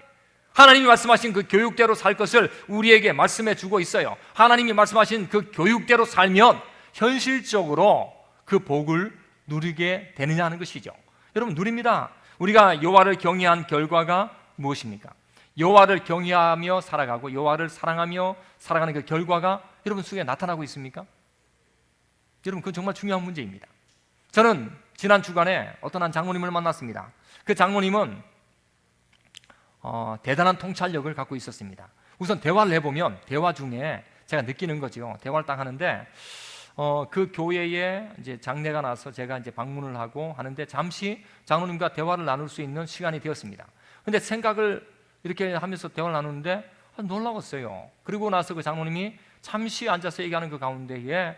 하나님이 말씀하신 그 교육대로 살 것을 우리에게 말씀해 주고 있어요. 하나님이 말씀하신 그 교육대로 살면 현실적으로 그 복을 누리게 되느냐 하는 것이죠. 여러분 누립니다. 우리가 여호와를 경외한 결과가 무엇입니까? 여호와를 경외하며 살아가고 여호와를 사랑하며 살아가는 그 결과가 여러분 속에 나타나고 있습니까? 여러분 그건 정말 중요한 문제입니다. 저는 지난 주간에 어떤 한 장로님을 만났습니다. 그 장로님은 대단한 통찰력을 갖고 있었습니다. 우선 대화를 해보면 대화 중에 제가 느끼는 거죠. 대화를 딱 하는데 그 교회에 이제 장례가 나서 제가 이제 방문을 하고 하는데 잠시 장로님과 대화를 나눌 수 있는 시간이 되었습니다. 근데 생각을 이렇게 하면서 대화를 나누는데 놀라웠어요. 그리고 나서 그 장로님이 잠시 앉아서 얘기하는 그 가운데에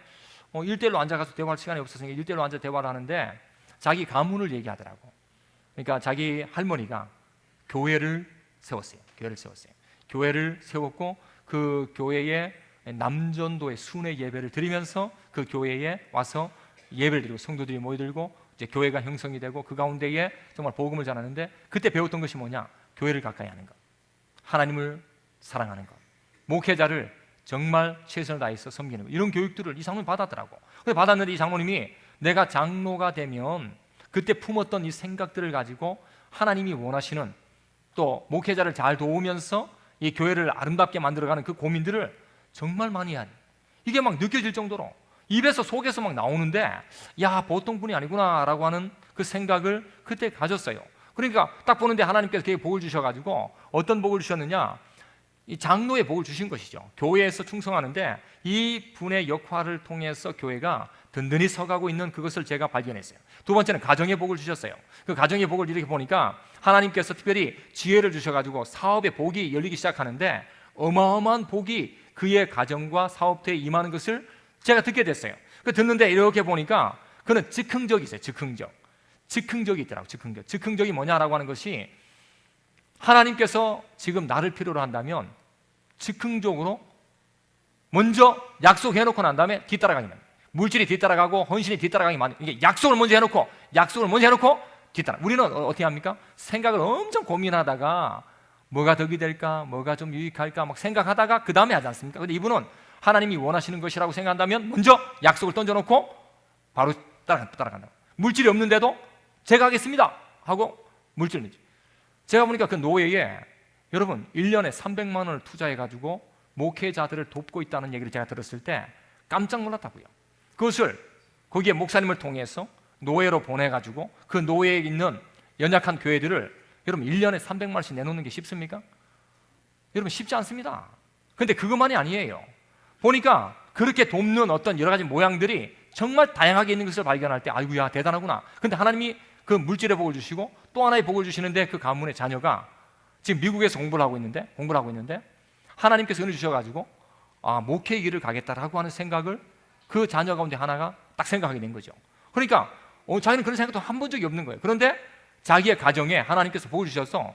1대1로 앉아가서 대화할 시간이 없었으니까 1대1로 앉아 대화를 하는데 자기 가문을 얘기하더라고. 그러니까 자기 할머니가 교회를 세웠어요. 교회를 세웠고 그 교회에 남전도의 순회 예배를 드리면서 그 교회에 와서 예배를 드리고 성도들이 모여들고 이제 교회가 형성이 되고 그 가운데에 정말 복음을 전하는데 그때 배웠던 것이 뭐냐? 교회를 가까이 하는 것, 하나님을 사랑하는 것, 목회자를 정말 최선을 다해서 섬기는 것, 이런 교육들을 이 장로님이 받았더라고. 그래서 받았는데 이 장로님이 내가 장로가 되면 그때 품었던 이 생각들을 가지고 하나님이 원하시는 또 목회자를 잘 도우면서 이 교회를 아름답게 만들어가는 그 고민들을 정말 많이 하니 이게 막 느껴질 정도로 입에서 속에서 막 나오는데 야 보통 분이 아니구나 라고 하는 그 생각을 그때 가졌어요. 그러니까 딱 보는데 하나님께서 그에게 복을 주셔가지고 어떤 복을 주셨느냐, 이 장로의 복을 주신 것이죠. 교회에서 충성하는데 이 분의 역할을 통해서 교회가 든든히 서가고 있는 그것을 제가 발견했어요. 두 번째는 가정의 복을 주셨어요. 그 가정의 복을 이렇게 보니까 하나님께서 특별히 지혜를 주셔가지고 사업의 복이 열리기 시작하는데 어마어마한 복이 그의 가정과 사업터에 임하는 것을 제가 듣게 됐어요. 그 듣는데 이렇게 보니까 그는 즉흥적이 있어요. 즉흥적이 있더라고요. 즉흥적이 뭐냐라고 하는 것이 하나님께서 지금 나를 필요로 한다면 즉흥적으로 먼저 약속해놓고 난 다음에 뒤따라가기 만 물질이 뒤따라가고 헌신이 뒤따라가기 만 이게 약속을 먼저 해놓고 뒤따라. 우리는 어떻게 합니까? 생각을 엄청 고민하다가 뭐가 덕이 될까, 뭐가 좀 유익할까 막 생각하다가 그 다음에 하지 않습니까? 근데 이분은 하나님이 원하시는 것이라고 생각한다면 먼저 약속을 던져놓고 바로 따라간다. 물질이 없는데도 제가 하겠습니다 하고 물질을 내죠. 제가 보니까 그 노예에 여러분 1년에 300만 원을 투자해가지고 목회자들을 돕고 있다는 얘기를 제가 들었을 때 깜짝 놀랐다고요. 그것을 거기에 목사님을 통해서 노예로 보내가지고 그 노예에 있는 연약한 교회들을 여러분 1년에 300만 원씩 내놓는 게 쉽습니까? 여러분 쉽지 않습니다. 그런데 그것만이 아니에요. 보니까 그렇게 돕는 어떤 여러 가지 모양들이 정말 다양하게 있는 것을 발견할 때 아이고야 대단하구나. 그런데 하나님이 그 물질의 복을 주시고 또 하나의 복을 주시는데 그 가문의 자녀가 지금 미국에서 공부를 하고 있는데 하나님께서 은혜 주셔가지고 목회의 길을 가겠다라고 하는 생각을 그 자녀 가운데 하나가 딱 생각하게 된 거죠. 그러니까 자기는 그런 생각도 한 번 적이 없는 거예요. 그런데 자기의 가정에 하나님께서 복을 주셔서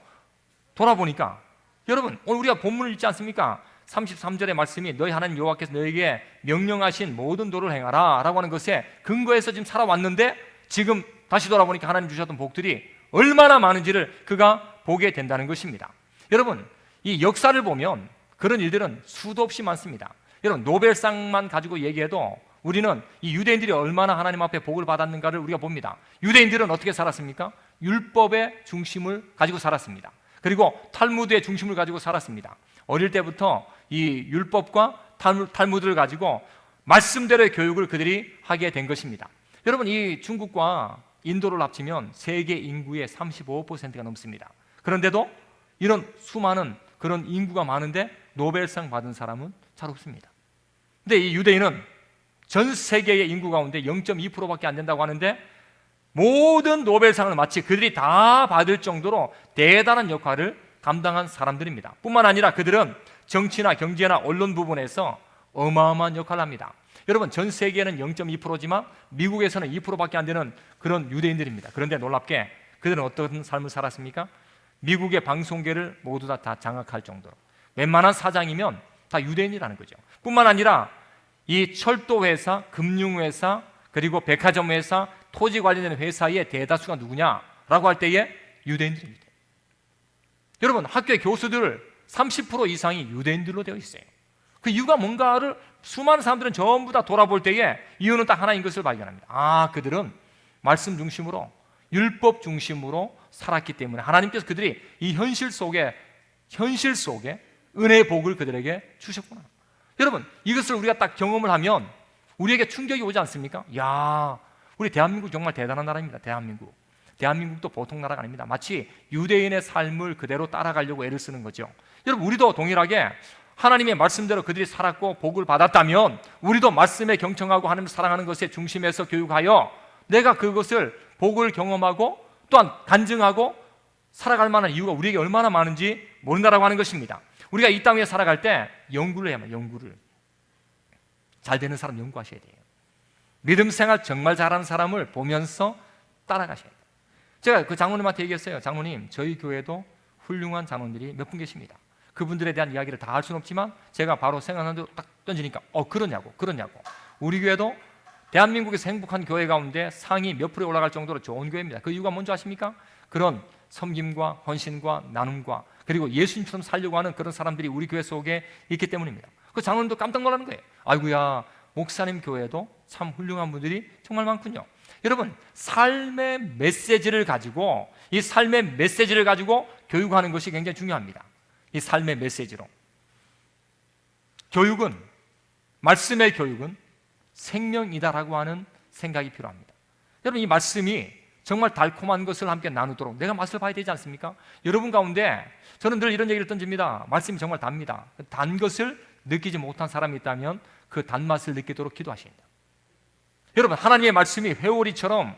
돌아보니까 여러분 오늘 우리가 본문을 읽지 않습니까? 33절의 말씀이 너희 하나님 여호와께서 너에게 명령하신 모든 도를 행하라 라고 하는 것에 근거해서 지금 살아왔는데 지금 다시 돌아보니까 하나님 주셨던 복들이 얼마나 많은지를 그가 보게 된다는 것입니다. 여러분 이 역사를 보면 그런 일들은 수도 없이 많습니다. 여러분 노벨상만 가지고 얘기해도 우리는 이 유대인들이 얼마나 하나님 앞에 복을 받았는가를 우리가 봅니다. 유대인들은 어떻게 살았습니까? 율법의 중심을 가지고 살았습니다. 그리고 탈무드의 중심을 가지고 살았습니다. 어릴 때부터 이 율법과 탈무드를 가지고 말씀대로의 교육을 그들이 하게 된 것입니다. 여러분, 이 중국과 인도를 합치면 세계 인구의 35%가 넘습니다. 그런데도 이런 수많은 그런 인구가 많은데 노벨상 받은 사람은 잘 없습니다. 근데 이 유대인은 전 세계의 인구 가운데 0.2%밖에 안 된다고 하는데 모든 노벨상을 마치 그들이 다 받을 정도로 대단한 역할을 감당한 사람들입니다. 뿐만 아니라 그들은 정치나 경제나 언론 부분에서 어마어마한 역할을 합니다. 여러분, 전 세계는 0.2%지만 미국에서는 2%밖에 안 되는 그런 유대인들입니다. 그런데 놀랍게 그들은 어떤 삶을 살았습니까? 미국의 방송계를 모두 다 장악할 정도로 웬만한 사장이면 다 유대인이라는 거죠. 뿐만 아니라 이 철도회사, 금융회사, 그리고 백화점회사, 토지 관련된 회사의 대다수가 누구냐라고 할 때에 유대인들입니다. 여러분, 학교의 교수들 30% 이상이 유대인들로 되어 있어요. 그 이유가 뭔가를 수많은 사람들은 전부 다 돌아볼 때에 이유는 딱 하나인 것을 발견합니다. 그들은 말씀 중심으로, 율법 중심으로 살았기 때문에 하나님께서 그들이 이 현실 속에 은혜의 복을 그들에게 주셨구나. 여러분, 이것을 우리가 딱 경험을 하면 우리에게 충격이 오지 않습니까? 야, 우리 대한민국 정말 대단한 나라입니다. 대한민국도 보통 나라가 아닙니다. 마치 유대인의 삶을 그대로 따라가려고 애를 쓰는 거죠. 여러분, 우리도 동일하게 하나님의 말씀대로 그들이 살았고 복을 받았다면 우리도 말씀에 경청하고 하나님을 사랑하는 것에 중심에서 교육하여 내가 그것을 복을 경험하고 또한 간증하고 살아갈 만한 이유가 우리에게 얼마나 많은지 모른다라고 하는 것입니다. 우리가 이 땅에 살아갈 때 연구를 해야만, 연구를. 잘 되는 사람 연구하셔야 돼요. 믿음 생활 정말 잘하는 사람을 보면서 따라가셔야 돼요. 제가 그 장로님한테 얘기했어요. 장로님, 저희 교회도 훌륭한 장로님들이 몇 분 계십니다. 그분들에 대한 이야기를 다 할 수는 없지만 제가 바로 생각나는 대로 딱 던지니까 그러냐고. 우리 교회도 대한민국에서 행복한 교회 가운데 상위 몇 프로에 올라갈 정도로 좋은 교회입니다. 그 이유가 뭔지 아십니까? 그런 섬김과 헌신과 나눔과 그리고 예수님처럼 살려고 하는 그런 사람들이 우리 교회 속에 있기 때문입니다. 그 장로님도 깜짝 놀라는 거예요. 아이고야, 목사님 교회도 참 훌륭한 분들이 정말 많군요. 여러분, 삶의 메시지를 가지고 교육하는 것이 굉장히 중요합니다. 이 삶의 메시지로. 말씀의 교육은 생명이다라고 하는 생각이 필요합니다. 여러분, 이 말씀이 정말 달콤한 것을 함께 나누도록 내가 맛을 봐야 되지 않습니까? 여러분 가운데 저는 늘 이런 얘기를 던집니다. 말씀이 정말 답니다. 단 것을 느끼지 못한 사람이 있다면 그 단맛을 느끼도록 기도하십니다. 여러분, 하나님의 말씀이 회오리처럼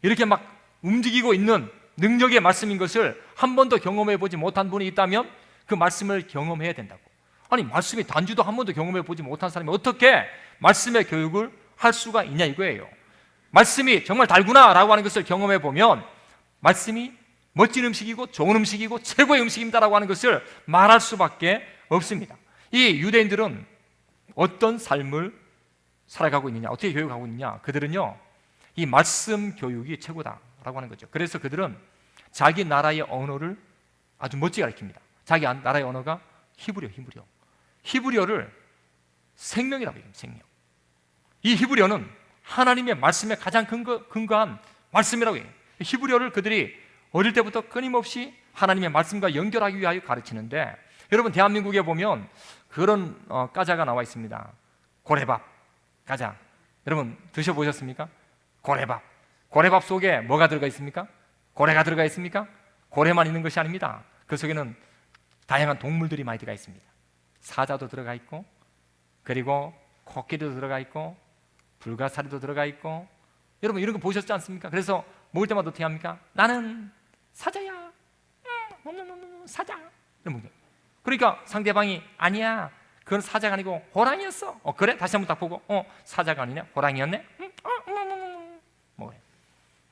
이렇게 막 움직이고 있는 능력의 말씀인 것을 한 번도 경험해 보지 못한 분이 있다면 그 말씀을 경험해야 된다고. 아니, 말씀이 단지도 한 번도 경험해 보지 못한 사람이 어떻게 말씀의 교육을 할 수가 있냐 이거예요. 말씀이 정말 달구나 라고 하는 것을 경험해 보면 말씀이 멋진 음식이고 좋은 음식이고 최고의 음식입니다라고 하는 것을 말할 수밖에 없습니다. 이 유대인들은 어떤 삶을 살아가고 있느냐, 어떻게 교육하고 있느냐, 그들은요 이 말씀 교육이 최고다라고 하는 거죠. 그래서 그들은 자기 나라의 언어를 아주 멋지게 가르칩니다. 자기 나라의 언어가 히브리어를 생명이라고 얘기합니다. 생명. 이 히브리어는 하나님의 말씀에 가장 근거한 말씀이라고 해요. 히브리어를 그들이 어릴 때부터 끊임없이 하나님의 말씀과 연결하기 위하여 가르치는데, 여러분 대한민국에 보면 그런 과자가 나와 있습니다. 고래밥 과자. 여러분 드셔보셨습니까? 고래밥 속에 뭐가 들어가 있습니까? 고래가 들어가 있습니까? 고래만 있는 것이 아닙니다. 그 속에는 다양한 동물들이 많이 들어가 있습니다. 사자도 들어가 있고, 그리고 코끼리도 들어가 있고, 불가사리도 들어가 있고. 여러분 이런 거 보셨지 않습니까? 그래서 먹을 때마다 어떻게 합니까? 나는 사자야. 사자. 그러니까 상대방이 아니야, 그건 사자가 아니고 호랑이였어. 그래? 다시 한번 딱 보고 사자가 아니냐? 호랑이였네? 뭐 그래.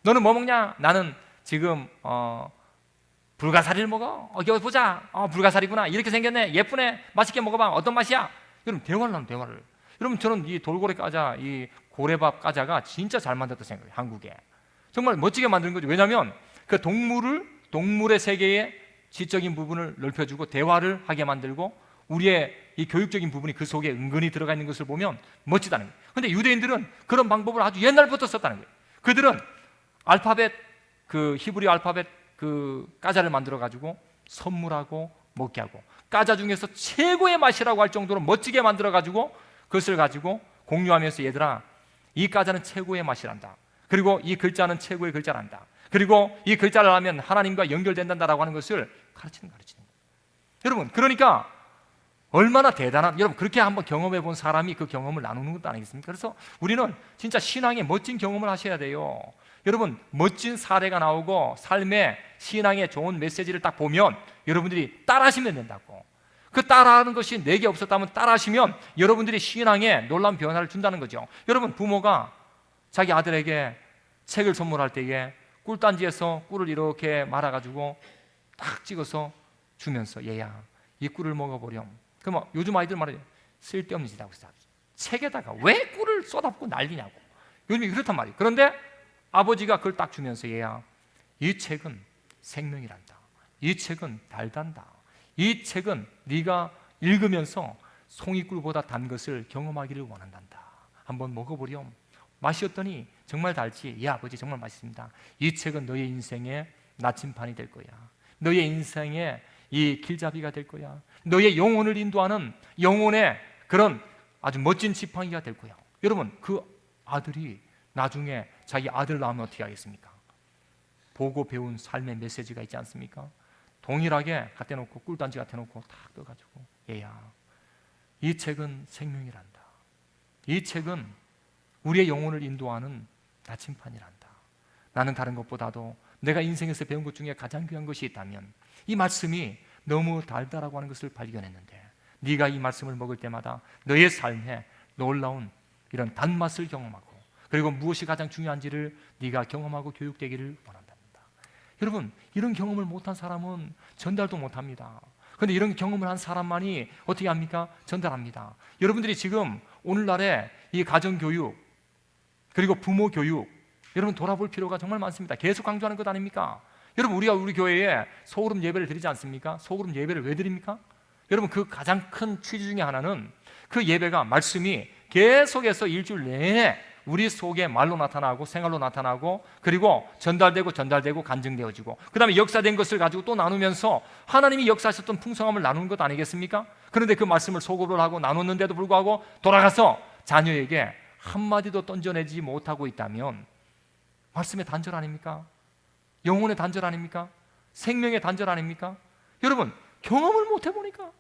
너는 뭐 먹냐? 나는 지금 불가사리를 먹어. 여기 보자. 불가사리구나. 이렇게 생겼네. 예쁘네. 맛있게 먹어봐. 어떤 맛이야? 여러분 대화를 나눈 대화를. 여러분 저는 이 돌고래 과자, 이 고래밥 과자가 진짜 잘 만들었다 생각해요. 한국에 정말 멋지게 만든 거죠. 왜냐하면 그 동물의 세계의 지적인 부분을 넓혀주고 대화를 하게 만들고, 우리의 이 교육적인 부분이 그 속에 은근히 들어가 있는 것을 보면 멋지다는 거예요. 그런데 유대인들은 그런 방법을 아주 옛날부터 썼다는 거예요. 그들은 알파벳, 그 히브리 알파벳 그 과자를 만들어 가지고 선물하고 먹게 하고, 과자 중에서 최고의 맛이라고 할 정도로 멋지게 만들어가지고 그것을 가지고 공유하면서 얘들아, 이 과자는 최고의 맛이란다. 그리고 이 글자는 최고의 글자란다. 그리고 이 글자를 하면 하나님과 연결된다라고 하는 것을 가르치는 거예요. 여러분, 그러니까 얼마나 대단한, 여러분 그렇게 한번 경험해 본 사람이 그 경험을 나누는 것도 아니겠습니까? 그래서 우리는 진짜 신앙의 멋진 경험을 하셔야 돼요. 여러분, 멋진 사례가 나오고 삶의 신앙의 좋은 메시지를 딱 보면 여러분들이 따라하시면 된다고. 그 따라하는 것이 내게 없었다면 따라하시면 여러분들이 신앙에 놀라운 변화를 준다는 거죠. 여러분, 부모가 자기 아들에게 책을 선물할 때에 꿀단지에서 꿀을 이렇게 말아가지고 딱 찍어서 주면서 얘야, 이 꿀을 먹어보렴. 그럼 요즘 아이들 말이에요. 쓸데없는 짓 하고 있어. 책에다가 왜 꿀을 쏟아붓고 난리냐고. 요즘이 그렇단 말이에요. 그런데 아버지가 그걸 딱 주면서 얘야, 이 책은 생명이란다. 이 책은 달단다. 이 책은 네가 읽으면서 송이꿀보다 단 것을 경험하기를 원한단다. 한번 먹어보렴. 마셨더니 정말 달지? 예, 아버지 정말 맛있습니다. 이 책은 너의 인생의 나침반이 될 거야. 너의 인생의 이 길잡이가 될 거야. 너의 영혼을 인도하는 영혼의 그런 아주 멋진 지팡이가 될 거야. 여러분, 그 아들이 나중에 자기 아들 낳으면 어떻게 하겠습니까? 보고 배운 삶의 메시지가 있지 않습니까? 동일하게 갖다 놓고 꿀단지 갖다 놓고 탁 떠가지고 얘야, 이 책은 생명이란다. 이 책은 우리의 영혼을 인도하는 나침판이란다. 나는 다른 것보다도 내가 인생에서 배운 것 중에 가장 귀한 것이 있다면 이 말씀이 너무 달다라고 하는 것을 발견했는데, 네가 이 말씀을 먹을 때마다 너의 삶에 놀라운 이런 단맛을 경험하고, 그리고 무엇이 가장 중요한지를 네가 경험하고 교육되기를 원한답니다. 여러분, 이런 경험을 못한 사람은 전달도 못합니다. 그런데 이런 경험을 한 사람만이 어떻게 합니까? 전달합니다. 여러분들이 지금 오늘날의 이 가정교육 그리고 부모 교육, 여러분 돌아볼 필요가 정말 많습니다. 계속 강조하는 것 아닙니까? 여러분, 우리가 우리 교회에 소그룹 예배를 드리지 않습니까? 소그룹 예배를 왜 드립니까? 여러분, 그 가장 큰 취지 중에 하나는 그 예배가, 말씀이 계속해서 일주일 내내 우리 속에 말로 나타나고 생활로 나타나고, 그리고 전달되고 간증되어지고, 그 다음에 역사된 것을 가지고 또 나누면서 하나님이 역사하셨던 풍성함을 나누는 것 아니겠습니까? 그런데 그 말씀을 소급을 하고 나눴는데도 불구하고 돌아가서 자녀에게 한마디도 던져내지 못하고 있다면 말씀의 단절 아닙니까? 영혼의 단절 아닙니까? 생명의 단절 아닙니까? 여러분, 경험을 못 해보니까,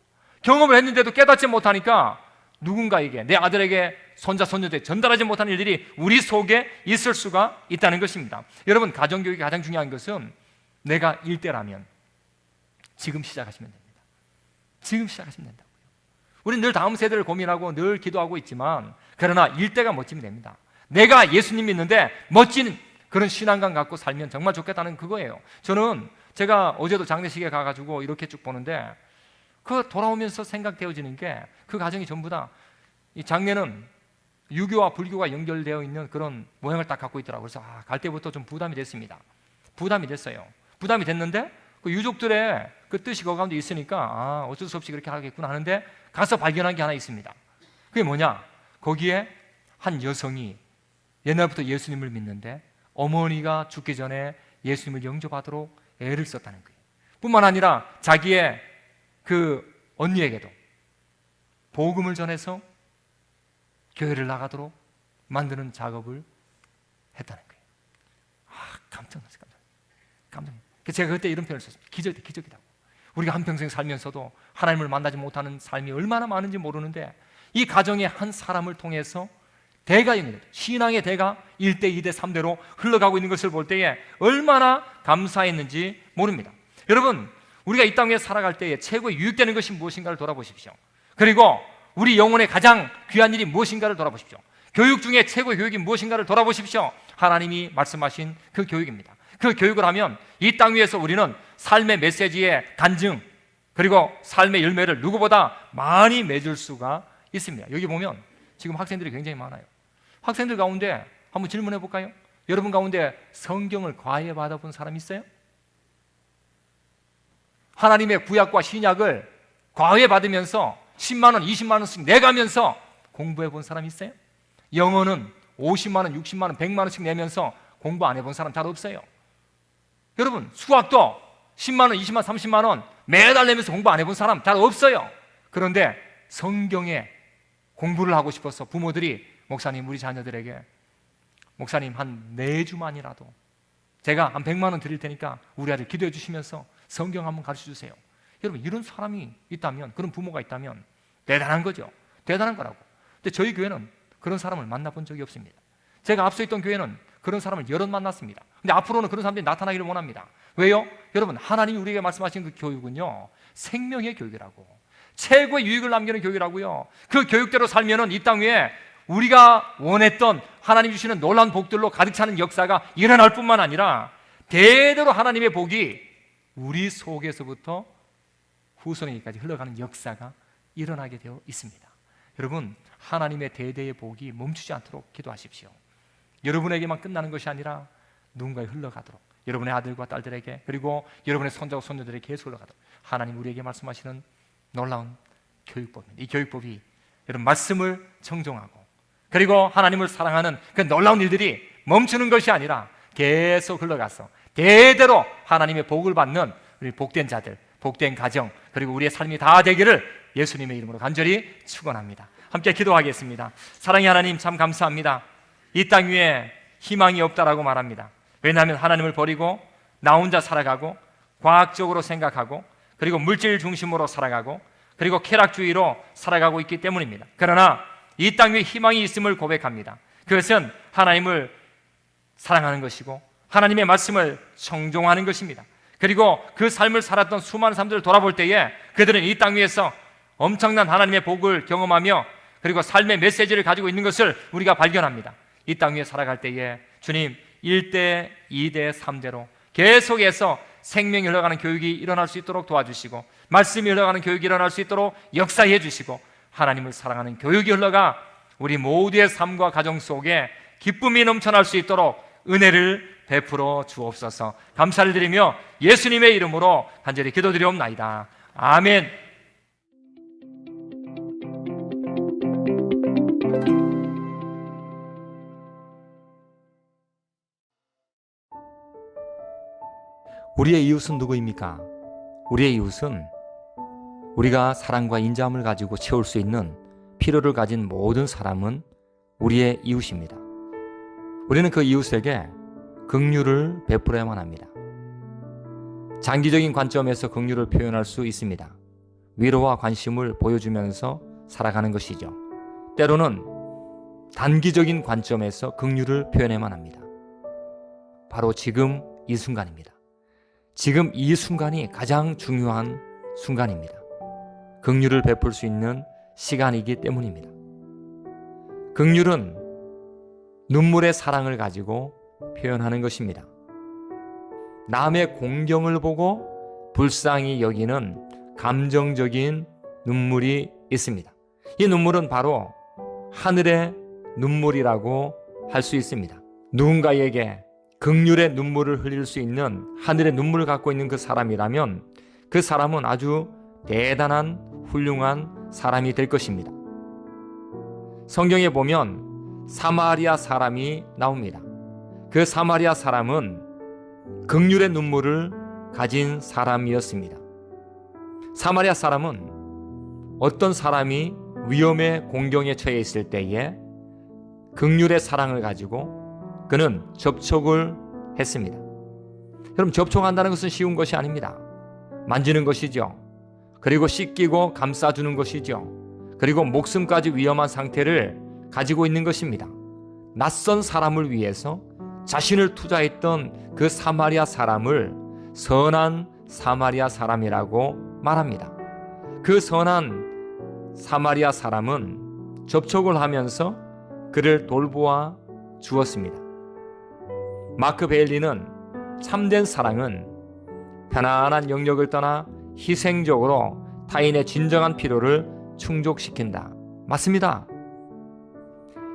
경험을 했는데도 깨닫지 못하니까 누군가에게, 내 아들에게, 손자, 손녀에게 전달하지 못하는 일들이 우리 속에 있을 수가 있다는 것입니다. 여러분, 가정교육이 가장 중요한 것은 내가 일대라면 지금 시작하시면 됩니다. 지금 시작하시면 된다고요. 우리는 늘 다음 세대를 고민하고 늘 기도하고 있지만, 그러나 일대가 멋지면 됩니다. 내가 예수님 믿는데 멋진 그런 신앙감 갖고 살면 정말 좋겠다는 그거예요. 저는 제가 어제도 장례식에 가가지고 이렇게 쭉 보는데, 그 돌아오면서 생각되어지는 게, 그 가정이 전부 다 이 장례는 유교와 불교가 연결되어 있는 그런 모양을 딱 갖고 있더라고요. 그래서 갈 때부터 좀 부담이 됐습니다. 부담이 됐어요. 부담이 됐는데 그 유족들의 그 뜻이 그 가운데 있으니까 어쩔 수 없이 그렇게 하겠구나 하는데, 가서 발견한 게 하나 있습니다. 그게 뭐냐? 거기에 한 여성이 옛날부터 예수님을 믿는데 어머니가 죽기 전에 예수님을 영접하도록 애를 썼다는 거예요. 뿐만 아니라 자기의 그 언니에게도 복음을 전해서 교회를 나가도록 만드는 작업을 했다는 거예요. 깜짝 놀랐어요. 깜짝 놀랐어요. 제가 그때 이런 표현을 썼습니다. 기적이다. 우리가 한평생 살면서도 하나님을 만나지 못하는 삶이 얼마나 많은지 모르는데, 이 가정의 한 사람을 통해서 대가 연결돼요. 신앙의 대가 1대, 2대, 3대로 흘러가고 있는 것을 볼 때에 얼마나 감사했는지 모릅니다. 여러분, 우리가 이 땅에 살아갈 때에 최고의 유익되는 것이 무엇인가를 돌아보십시오. 그리고 우리 영혼의 가장 귀한 일이 무엇인가를 돌아보십시오. 교육 중에 최고의 교육이 무엇인가를 돌아보십시오. 하나님이 말씀하신 그 교육입니다. 그 교육을 하면 이 땅 위에서 우리는 삶의 메시지의 간증, 그리고 삶의 열매를 누구보다 많이 맺을 수가 있습니다. 여기 보면 지금 학생들이 굉장히 많아요. 학생들 가운데 한번 질문해 볼까요? 여러분 가운데 성경을 과외 받아본 사람 있어요? 하나님의 구약과 신약을 과외 받으면서 10만 원, 20만 원씩 내가면서 공부해 본 사람 있어요? 영어는 50만 원, 60만 원, 100만 원씩 내면서 공부 안 해본 사람 잘 없어요. 여러분, 수학도 10만 원, 20만 원, 30만 원 매달 내면서 공부 안 해본 사람 잘 없어요. 그런데 성경에 공부를 하고 싶어서 부모들이 목사님 우리 자녀들에게 목사님 한 4주만이라도 제가 한 100만 원 드릴 테니까 우리 아들 기도해 주시면서 성경 한번 가르쳐 주세요. 여러분 이런 사람이 있다면, 그런 부모가 있다면 대단한 거죠. 대단한 거라고. 근데 저희 교회는 그런 사람을 만나본 적이 없습니다. 제가 앞서 있던 교회는 그런 사람을 여럿 만났습니다. 근데 앞으로는 그런 사람들이 나타나기를 원합니다. 왜요? 여러분 하나님이 우리에게 말씀하신 그 교육은요 생명의 교육이라고, 최고의 유익을 남기는 교육이라고요. 그 교육대로 살면은 이 땅 위에 우리가 원했던 하나님 주시는 놀라운 복들로 가득 차는 역사가 일어날 뿐만 아니라 대대로 하나님의 복이 우리 속에서부터 후손에게까지 흘러가는 역사가 일어나게 되어 있습니다. 여러분 하나님의 대대의 복이 멈추지 않도록 기도하십시오. 여러분에게만 끝나는 것이 아니라 누군가에 흘러가도록, 여러분의 아들과 딸들에게, 그리고 여러분의 손자와 손녀들에게 계속 흘러가도록 하나님 우리에게 말씀하시는 놀라운 교육법입니다. 이 교육법이 여러분 말씀을 청종하고 그리고 하나님을 사랑하는 그 놀라운 일들이 멈추는 것이 아니라 계속 흘러가서 대대로 하나님의 복을 받는 우리 복된 자들, 복된 가정, 그리고 우리의 삶이 다 되기를 예수님의 이름으로 간절히 축원합니다. 함께 기도하겠습니다. 사랑의 하나님 참 감사합니다. 이 땅 위에 희망이 없다라고 말합니다. 왜냐하면 하나님을 버리고 나 혼자 살아가고 과학적으로 생각하고 그리고 물질 중심으로 살아가고 그리고 쾌락주의로 살아가고 있기 때문입니다. 그러나 이 땅 위에 희망이 있음을 고백합니다. 그것은 하나님을 사랑하는 것이고 하나님의 말씀을 청종하는 것입니다. 그리고 그 삶을 살았던 수많은 사람들을 돌아볼 때에 그들은 이 땅 위에서 엄청난 하나님의 복을 경험하며 그리고 삶의 메시지를 가지고 있는 것을 우리가 발견합니다. 이 땅 위에 살아갈 때에 주님 1대, 2대, 3대로 계속해서 생명이 흘러가는 교육이 일어날 수 있도록 도와주시고 말씀이 흘러가는 교육이 일어날 수 있도록 역사해 주시고 하나님을 사랑하는 교육이 흘러가 우리 모두의 삶과 가정 속에 기쁨이 넘쳐날 수 있도록 은혜를 베풀어 주옵소서. 감사를 드리며 예수님의 이름으로 간절히 기도드리옵나이다. 아멘. 우리의 이웃은 누구입니까? 우리의 이웃은 우리가 사랑과 인자함을 가지고 채울 수 있는 필요를 가진 모든 사람은 우리의 이웃입니다. 우리는 그 이웃에게 긍휼을 베풀어야만 합니다. 장기적인 관점에서 긍휼을 표현할 수 있습니다. 위로와 관심을 보여주면서 살아가는 것이죠. 때로는 단기적인 관점에서 긍휼을 표현해야만 합니다. 바로 지금 이 순간입니다. 지금 이 순간이 가장 중요한 순간입니다. 긍휼을 베풀 수 있는 시간이기 때문입니다. 긍휼은 눈물의 사랑을 가지고 표현하는 것입니다. 남의 공경을 보고 불쌍히 여기는 감정적인 눈물이 있습니다. 이 눈물은 바로 하늘의 눈물이라고 할 수 있습니다. 누군가에게 긍휼의 눈물을 흘릴 수 있는 하늘의 눈물을 갖고 있는 그 사람이라면 그 사람은 아주 대단한 훌륭한 사람이 될 것입니다. 성경에 보면 사마리아 사람이 나옵니다. 그 사마리아 사람은 긍휼의 눈물을 가진 사람이었습니다. 사마리아 사람은 어떤 사람이 위험의 공경에 처해 있을 때에 긍휼의 사랑을 가지고 그는 접촉을 했습니다. 여러분, 접촉한다는 것은 쉬운 것이 아닙니다. 만지는 것이죠. 그리고 씻기고 감싸주는 것이죠. 그리고 목숨까지 위험한 상태를 가지고 있는 것입니다. 낯선 사람을 위해서 자신을 투자했던 그 사마리아 사람을 선한 사마리아 사람이라고 말합니다. 그 선한 사마리아 사람은 접촉을 하면서 그를 돌보아 주었습니다. 마크 베일리는 참된 사랑은 편안한 영역을 떠나 희생적으로 타인의 진정한 필요를 충족시킨다. 맞습니다.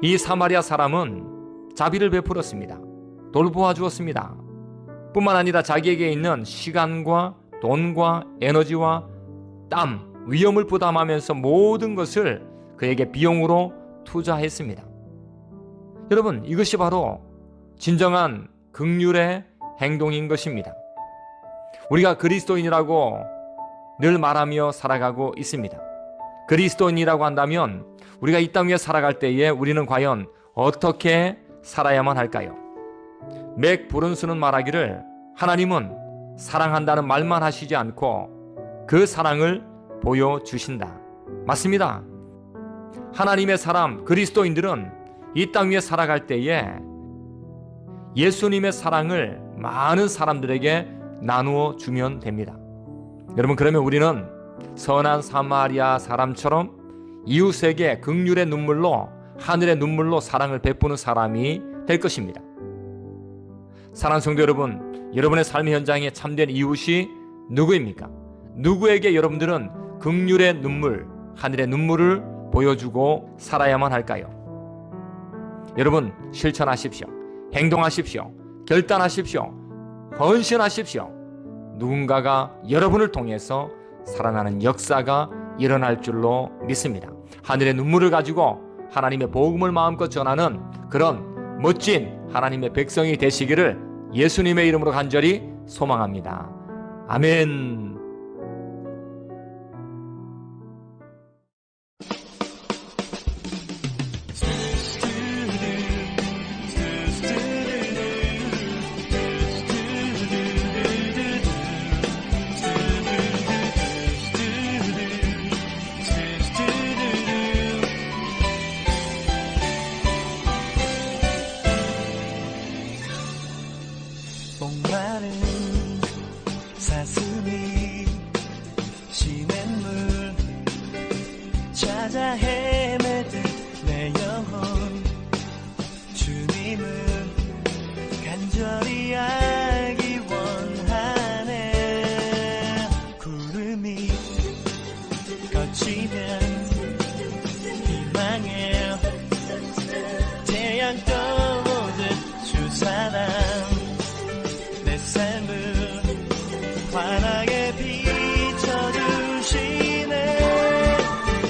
이 사마리아 사람은 자비를 베풀었습니다. 돌보아 주었습니다. 뿐만 아니라 자기에게 있는 시간과 돈과 에너지와 땀, 위험을 부담하면서 모든 것을 그에게 비용으로 투자했습니다. 여러분, 이것이 바로 진정한 긍휼의 행동인 것입니다. 우리가 그리스도인이라고 늘 말하며 살아가고 있습니다. 그리스도인이라고 한다면 우리가 이 땅 위에 살아갈 때에 우리는 과연 어떻게 살아야만 할까요? 맥 브론스는 말하기를 하나님은 사랑한다는 말만 하시지 않고 그 사랑을 보여주신다. 맞습니다. 하나님의 사람 그리스도인들은 이 땅 위에 살아갈 때에 예수님의 사랑을 많은 사람들에게 나누어 주면 됩니다. 여러분, 그러면 우리는 선한 사마리아 사람처럼 이웃에게 긍휼의 눈물로, 하늘의 눈물로 사랑을 베푸는 사람이 될 것입니다. 사랑하는 성도 여러분, 여러분의 삶의 현장에 참된 이웃이 누구입니까? 누구에게 여러분들은 긍휼의 눈물, 하늘의 눈물을 보여주고 살아야만 할까요? 여러분, 실천하십시오. 행동하십시오. 결단하십시오. 헌신하십시오. 누군가가 여러분을 통해서 살아나는 역사가 일어날 줄로 믿습니다. 하늘의 눈물을 가지고 하나님의 복음을 마음껏 전하는 그런 멋진 하나님의 백성이 되시기를 예수님의 이름으로 간절히 소망합니다. 아멘. 목마른 사슴이 시냇물 찾아 헤매듯 내 영혼 주님을 간절히 알기 원하네. 구름이 거치면 희망의 태양 떠오듯 주사람 내 삶을 환하게 비춰주시네.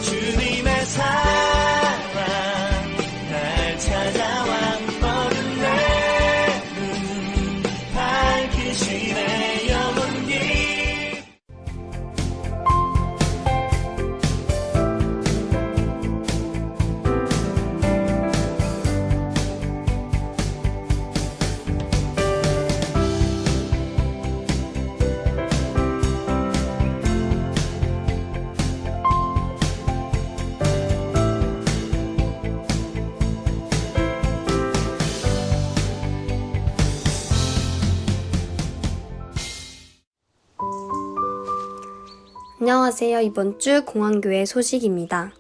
주님의 사랑 날 찾아와 모든 내 눈 밝히시네. 영원히 안녕하세요. 이번 주 공항교회 소식입니다.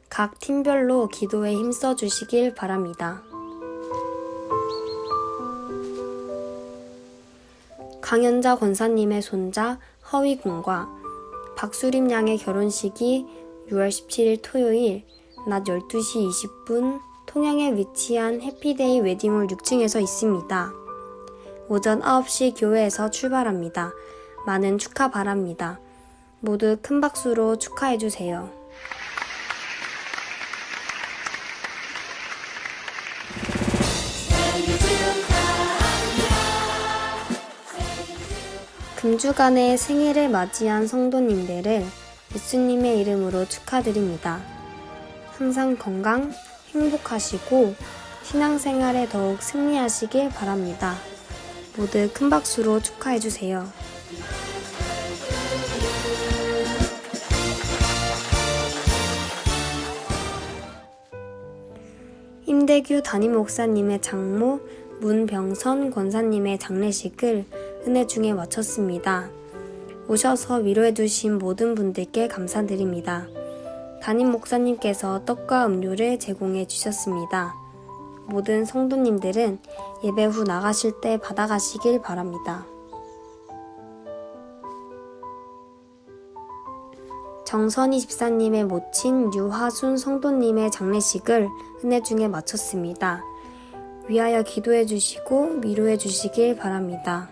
각 팀별로 기도에 힘써 주시길 바랍니다. 강연자 권사님의 손자 허위군과 박수림 양의 결혼식이 6월 17일 토요일 낮 12시 20분 통영에 위치한 해피데이 웨딩홀 6층에서 있습니다. 오전 9시 교회에서 출발합니다. 많은 축하 바랍니다. 모두 큰 박수로 축하해주세요. 금주간의 생일을 맞이한 성도님들을 예수님의 이름으로 축하드립니다. 항상 건강, 행복하시고 신앙생활에 더욱 승리하시길 바랍니다. 모두 큰 박수로 축하해주세요. 임대규 담임 목사님의 장모 문병선 권사님의 장례식을 은혜 중에 마쳤습니다. 오셔서 위로해주신 모든 분들께 감사드립니다. 담임 목사님께서 떡과 음료를 제공해 주셨습니다. 모든 성도님들은 예배 후 나가실 때 받아가시길 바랍니다. 정선희 집사님의 모친 유하순 성도님의 장례식을 은혜 중에 마쳤습니다. 위하여 기도해 주시고 위로해 주시길 바랍니다.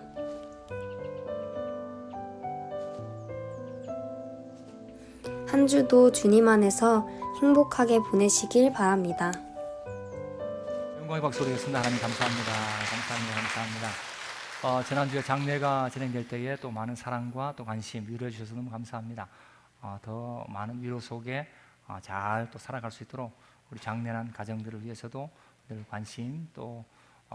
한 주도 주님 안에서 행복하게 보내시길 바랍니다. 영광의 박수 드리겠습니다. 하나님 감사합니다. 감사합니다. 감사합니다. 지난주에 장례가 진행될 때에 또 많은 사랑과 또 관심 위로해 주셔서 너무 감사합니다. 더 많은 위로 속에 잘 또 살아갈 수 있도록 우리 장례난 가정들을 위해서도 늘 관심 또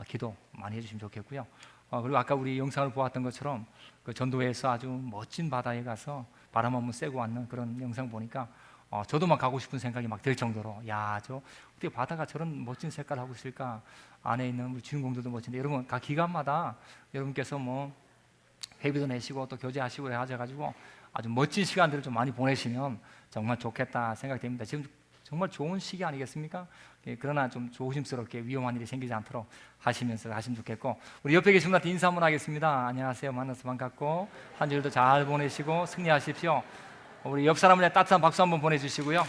기도 많이 해주시면 좋겠고요. 그리고 아까 우리 영상을 보았던 것처럼 그 전도회에서 아주 멋진 바다에 가서 바람 한번 쐬고 왔는 그런 영상 보니까 저도 막 가고 싶은 생각이 막 들 정도로, 야, 저 어떻게 바다가 저런 멋진 색깔 하고 있을까? 안에 있는 우리 주인공들도 멋진데, 여러분 각 기간마다 여러분께서 뭐 회비도 내시고 또 교제하시고 하셔가지고 아주 멋진 시간들을 좀 많이 보내시면 정말 좋겠다 생각됩니다. 지금 정말 좋은 시기 아니겠습니까? 그러나 좀 조심스럽게 위험한 일이 생기지 않도록 하시면서 하시면 좋겠고, 우리 옆에 계신 분한테 인사 한번 하겠습니다. 안녕하세요. 만나서 반갑고 한 주일도 잘 보내시고 승리하십시오. 우리 옆 사람을 따뜻한 박수 한번 보내주시고요.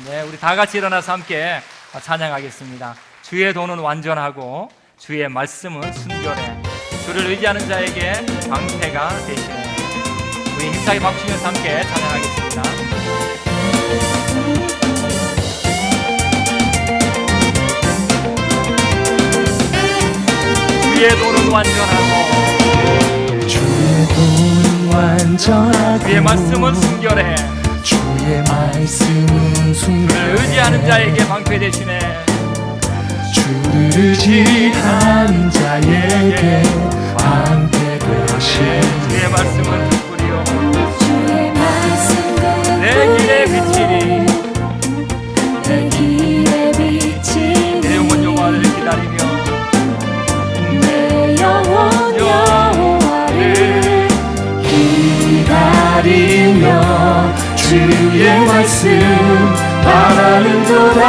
네, 우리 다 같이 일어나서 함께 찬양하겠습니다. 주의 도는 완전하고 주의 말씀은 순결해. 주를 의지하는 자에게 방패가 되시네. 우리 힘차게 박수면서 함께 찬양하겠습니다. 주의 도는 완전하고 주의 도는 완전하고 주의 말씀은 순결해. 주의 말씀은 주를 순결해. 의지하는 자에게 방패 되시네. 주를 의지하는 자에게 방패 되시네. 주의 말씀은 듣구리요. 주의 말씀 내 길에 비치니 내 길에 비치니 내 영혼 여호와를 기다리며 내 영혼 여호와를 기다리며 주의 말씀 바라는도다.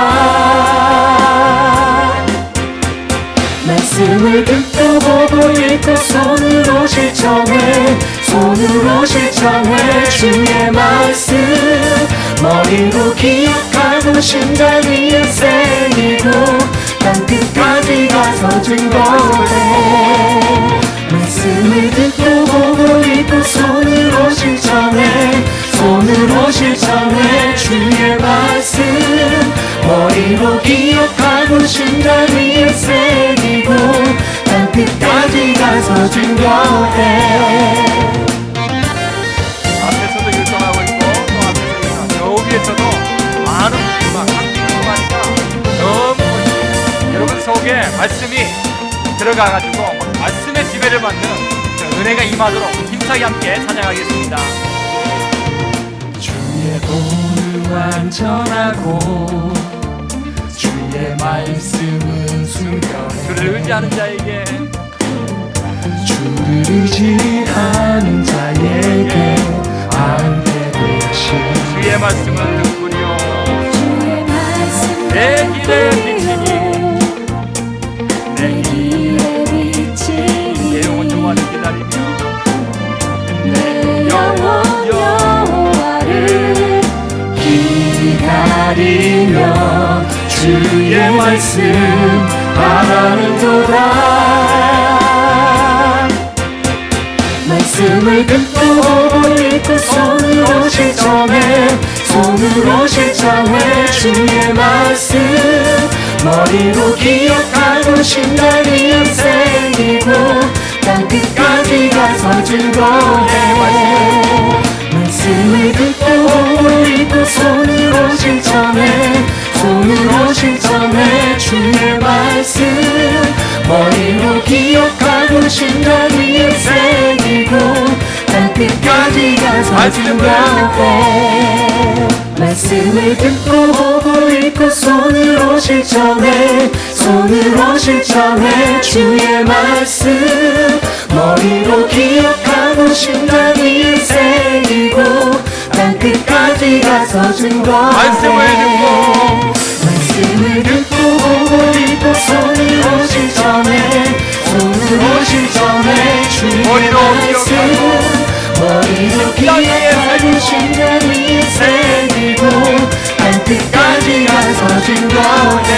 말씀을 듣고 보고 읽고 손으로 실천해 주의 말씀 머리로 기억하고 심장 위에 새기고 땅끝까지 가서 증거해. 말씀을 듣고 보고 읽고 손으로 실천해 주의 말씀 머리로 기억하고 심장 위에 새기고 땅끝까지 가서 증거해. 앞에서도 율동하고 있고 또 앞에서 율동, 저 위에서도 많은 음악, 한국 음악이니까 너무 멋집니다. 여러분 속에 말씀이 들어가가지고 말씀의 지배를 받는 은혜가 임하도록 힘차게 함께 찬양하겠습니다. 주의 도는 완전하고 주의 말씀은 순결해. 주를 의지하는 자에게 주를 의지하는 자에게 방패 되시네. 주의 말씀은 듣구리요. 주의 말씀 내 길에 비치니 내 길에 비치니 내 영혼 여호와를 기다리며 내 영혼 여호와를 기다리며 주의 말씀 바라는도다. 말씀을 듣고 보고 읽고 손으로 실천해 주의 말씀 머리로 기억하고 심장 위에 새기고 땅끝까지 가서 증거해. 말씀을 듣고 보고 읽고 손으로 실천해 주의 말씀 머리로 기억하고 심장 위에 새기고 땅끝까지 가서 증거해. 말씀을 듣고 보고 읽고 손으로 실천해 주의 말씀 머리로 기억하고 심장 위에 새기고 땅끝까지 가서 증거해. 말씀을 듣고 보고 읽고 손으로 실천해 주의 말씀 머리로 기억하고 심장 위에 새기고 땅끝까지 가서 증거해.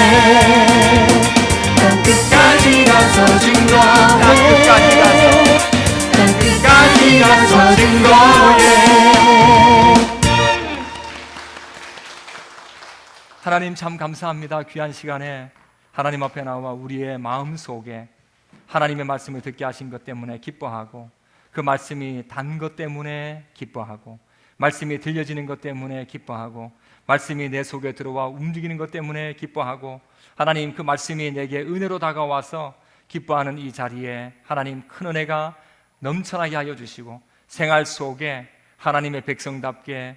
땅끝까지 가서 증거해. 땅끝까지 가서 증거해. 하나님 참 감사합니다. 귀한 시간에 하나님 앞에 나와 우리의 마음 속에 하나님의 말씀을 듣게 하신 것 때문에 기뻐하고, 그 말씀이 단 것 때문에 기뻐하고, 말씀이 들려지는 것 때문에 기뻐하고, 말씀이 내 속에 들어와 움직이는 것 때문에 기뻐하고, 하나님 그 말씀이 내게 은혜로 다가와서 기뻐하는 이 자리에 하나님 큰 은혜가 넘쳐나게 하여 주시고, 생활 속에 하나님의 백성답게,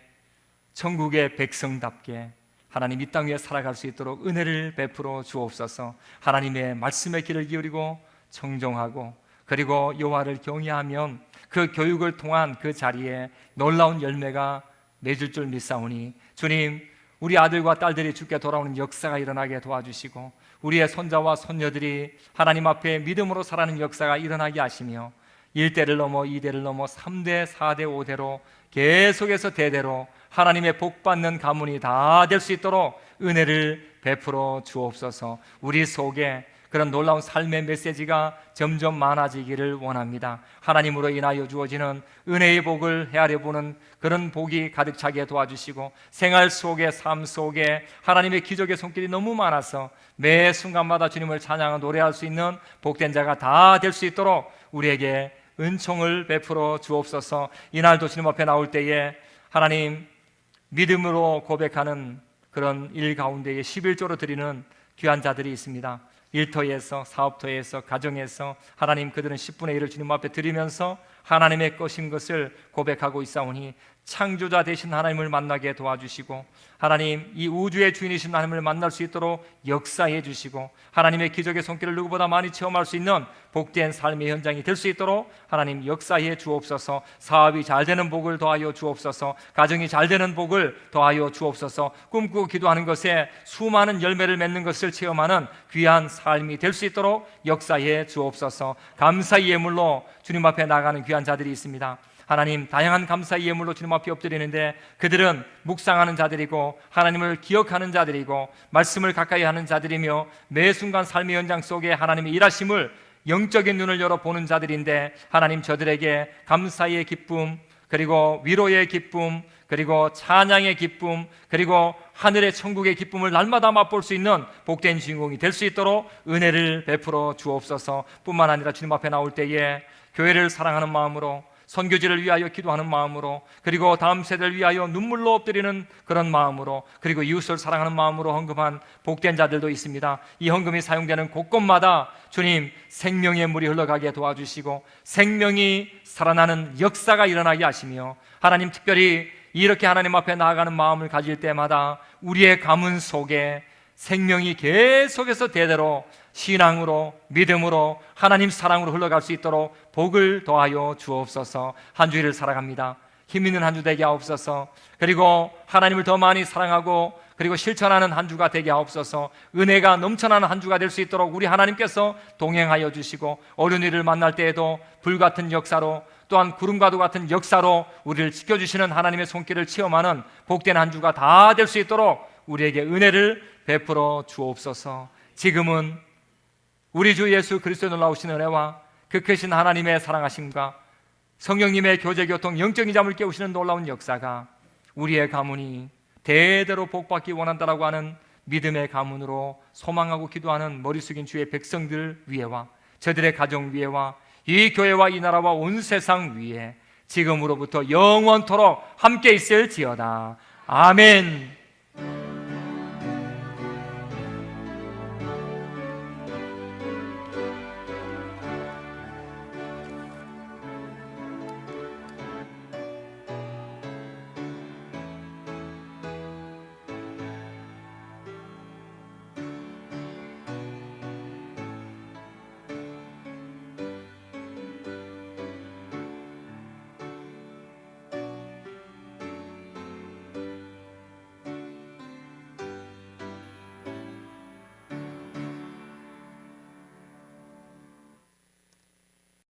천국의 백성답게 하나님 이 땅 위에 살아갈 수 있도록 은혜를 베풀어 주옵소서. 하나님의 말씀에 귀를 기울이고 청종하고, 그리고 여호와를 경외하면 그 교육을 통한 그 자리에 놀라운 열매가 맺을 줄 믿사오니, 주님, 우리 아들과 딸들이 주께 돌아오는 역사가 일어나게 도와주시고, 우리의 손자와 손녀들이 하나님 앞에 믿음으로 살아가는 역사가 일어나게 하시며, 1대를 넘어 2대를 넘어 3대, 4대, 5대로 계속해서 대대로 하나님의 복받는 가문이 다 될 수 있도록 은혜를 베풀어 주옵소서. 우리 속에 그런 놀라운 삶의 메시지가 점점 많아지기를 원합니다. 하나님으로 인하여 주어지는 은혜의 복을 헤아려 보는 그런 복이 가득 차게 도와주시고, 생활 속에, 삶 속에 하나님의 기적의 손길이 너무 많아서 매 순간마다 주님을 찬양하고 노래할 수 있는 복된 자가 다 될 수 있도록 우리에게 은총을 베풀어 주옵소서. 이날도 주님 앞에 나올 때에 하나님 믿음으로 고백하는 그런 일 가운데에 11조로 드리는 귀한 자들이 있습니다. 일터에서, 사업터에서, 가정에서 하나님 그들은 10분의 1을 주님 앞에 드리면서 하나님의 것인 것을 고백하고 있사오니, 창조자 되신 하나님을 만나게 도와주시고, 하나님 이 우주의 주인이신 하나님을 만날 수 있도록 역사해 주시고, 하나님의 기적의 손길을 누구보다 많이 체험할 수 있는 복된 삶의 현장이 될 수 있도록 하나님 역사해 주옵소서. 사업이 잘 되는 복을 더하여 주옵소서. 가정이 잘 되는 복을 더하여 주옵소서. 꿈꾸고 기도하는 것에 수많은 열매를 맺는 것을 체험하는 귀한 삶이 될 수 있도록 역사해 주옵소서. 감사의 예물로 주님 앞에 나가는 귀한 자들이 있습니다. 하나님, 다양한 감사의 예물로 주님 앞에 엎드리는데 그들은 묵상하는 자들이고 하나님을 기억하는 자들이고 말씀을 가까이 하는 자들이며 매 순간 삶의 현장 속에 하나님의 일하심을 영적인 눈을 열어 보는 자들인데, 하나님 저들에게 감사의 기쁨, 그리고 위로의 기쁨, 그리고 찬양의 기쁨, 그리고 하늘의 천국의 기쁨을 날마다 맛볼 수 있는 복된 주인공이 될 수 있도록 은혜를 베풀어 주옵소서. 뿐만 아니라 주님 앞에 나올 때에 교회를 사랑하는 마음으로, 선교지를 위하여 기도하는 마음으로, 그리고 다음 세대를 위하여 눈물로 엎드리는 그런 마음으로, 그리고 이웃을 사랑하는 마음으로 헌금한 복된 자들도 있습니다. 이 헌금이 사용되는 곳곳마다 주님 생명의 물이 흘러가게 도와주시고, 생명이 살아나는 역사가 일어나게 하시며, 하나님 특별히 이렇게 하나님 앞에 나아가는 마음을 가질 때마다 우리의 가문 속에 생명이 계속해서 대대로 신앙으로, 믿음으로, 하나님 사랑으로 흘러갈 수 있도록 복을 더하여 주옵소서. 한 주일을 살아갑니다. 힘 있는 한 주 되게 하옵소서. 그리고 하나님을 더 많이 사랑하고 그리고 실천하는 한 주가 되게 하옵소서. 은혜가 넘쳐나는 한 주가 될 수 있도록 우리 하나님께서 동행하여 주시고, 어려운 일을 만날 때에도 불같은 역사로, 또한 구름과도 같은 역사로 우리를 지켜주시는 하나님의 손길을 체험하는 복된 한 주가 다 될 수 있도록 우리에게 은혜를 베풀어 주옵소서. 지금은 우리 주 예수 그리스도의 놀라우신 은혜와 그 크신 하나님의 사랑하심과 성령님의 교제교통, 영적인 잠을 깨우시는 놀라운 역사가 우리의 가문이 대대로 복받기 원한다라고 하는 믿음의 가문으로 소망하고 기도하는 머리 숙인 주의 백성들 위에와 저들의 가정 위에와 이 교회와 이 나라와 온 세상 위에 지금으로부터 영원토록 함께 있을지어다. 아멘.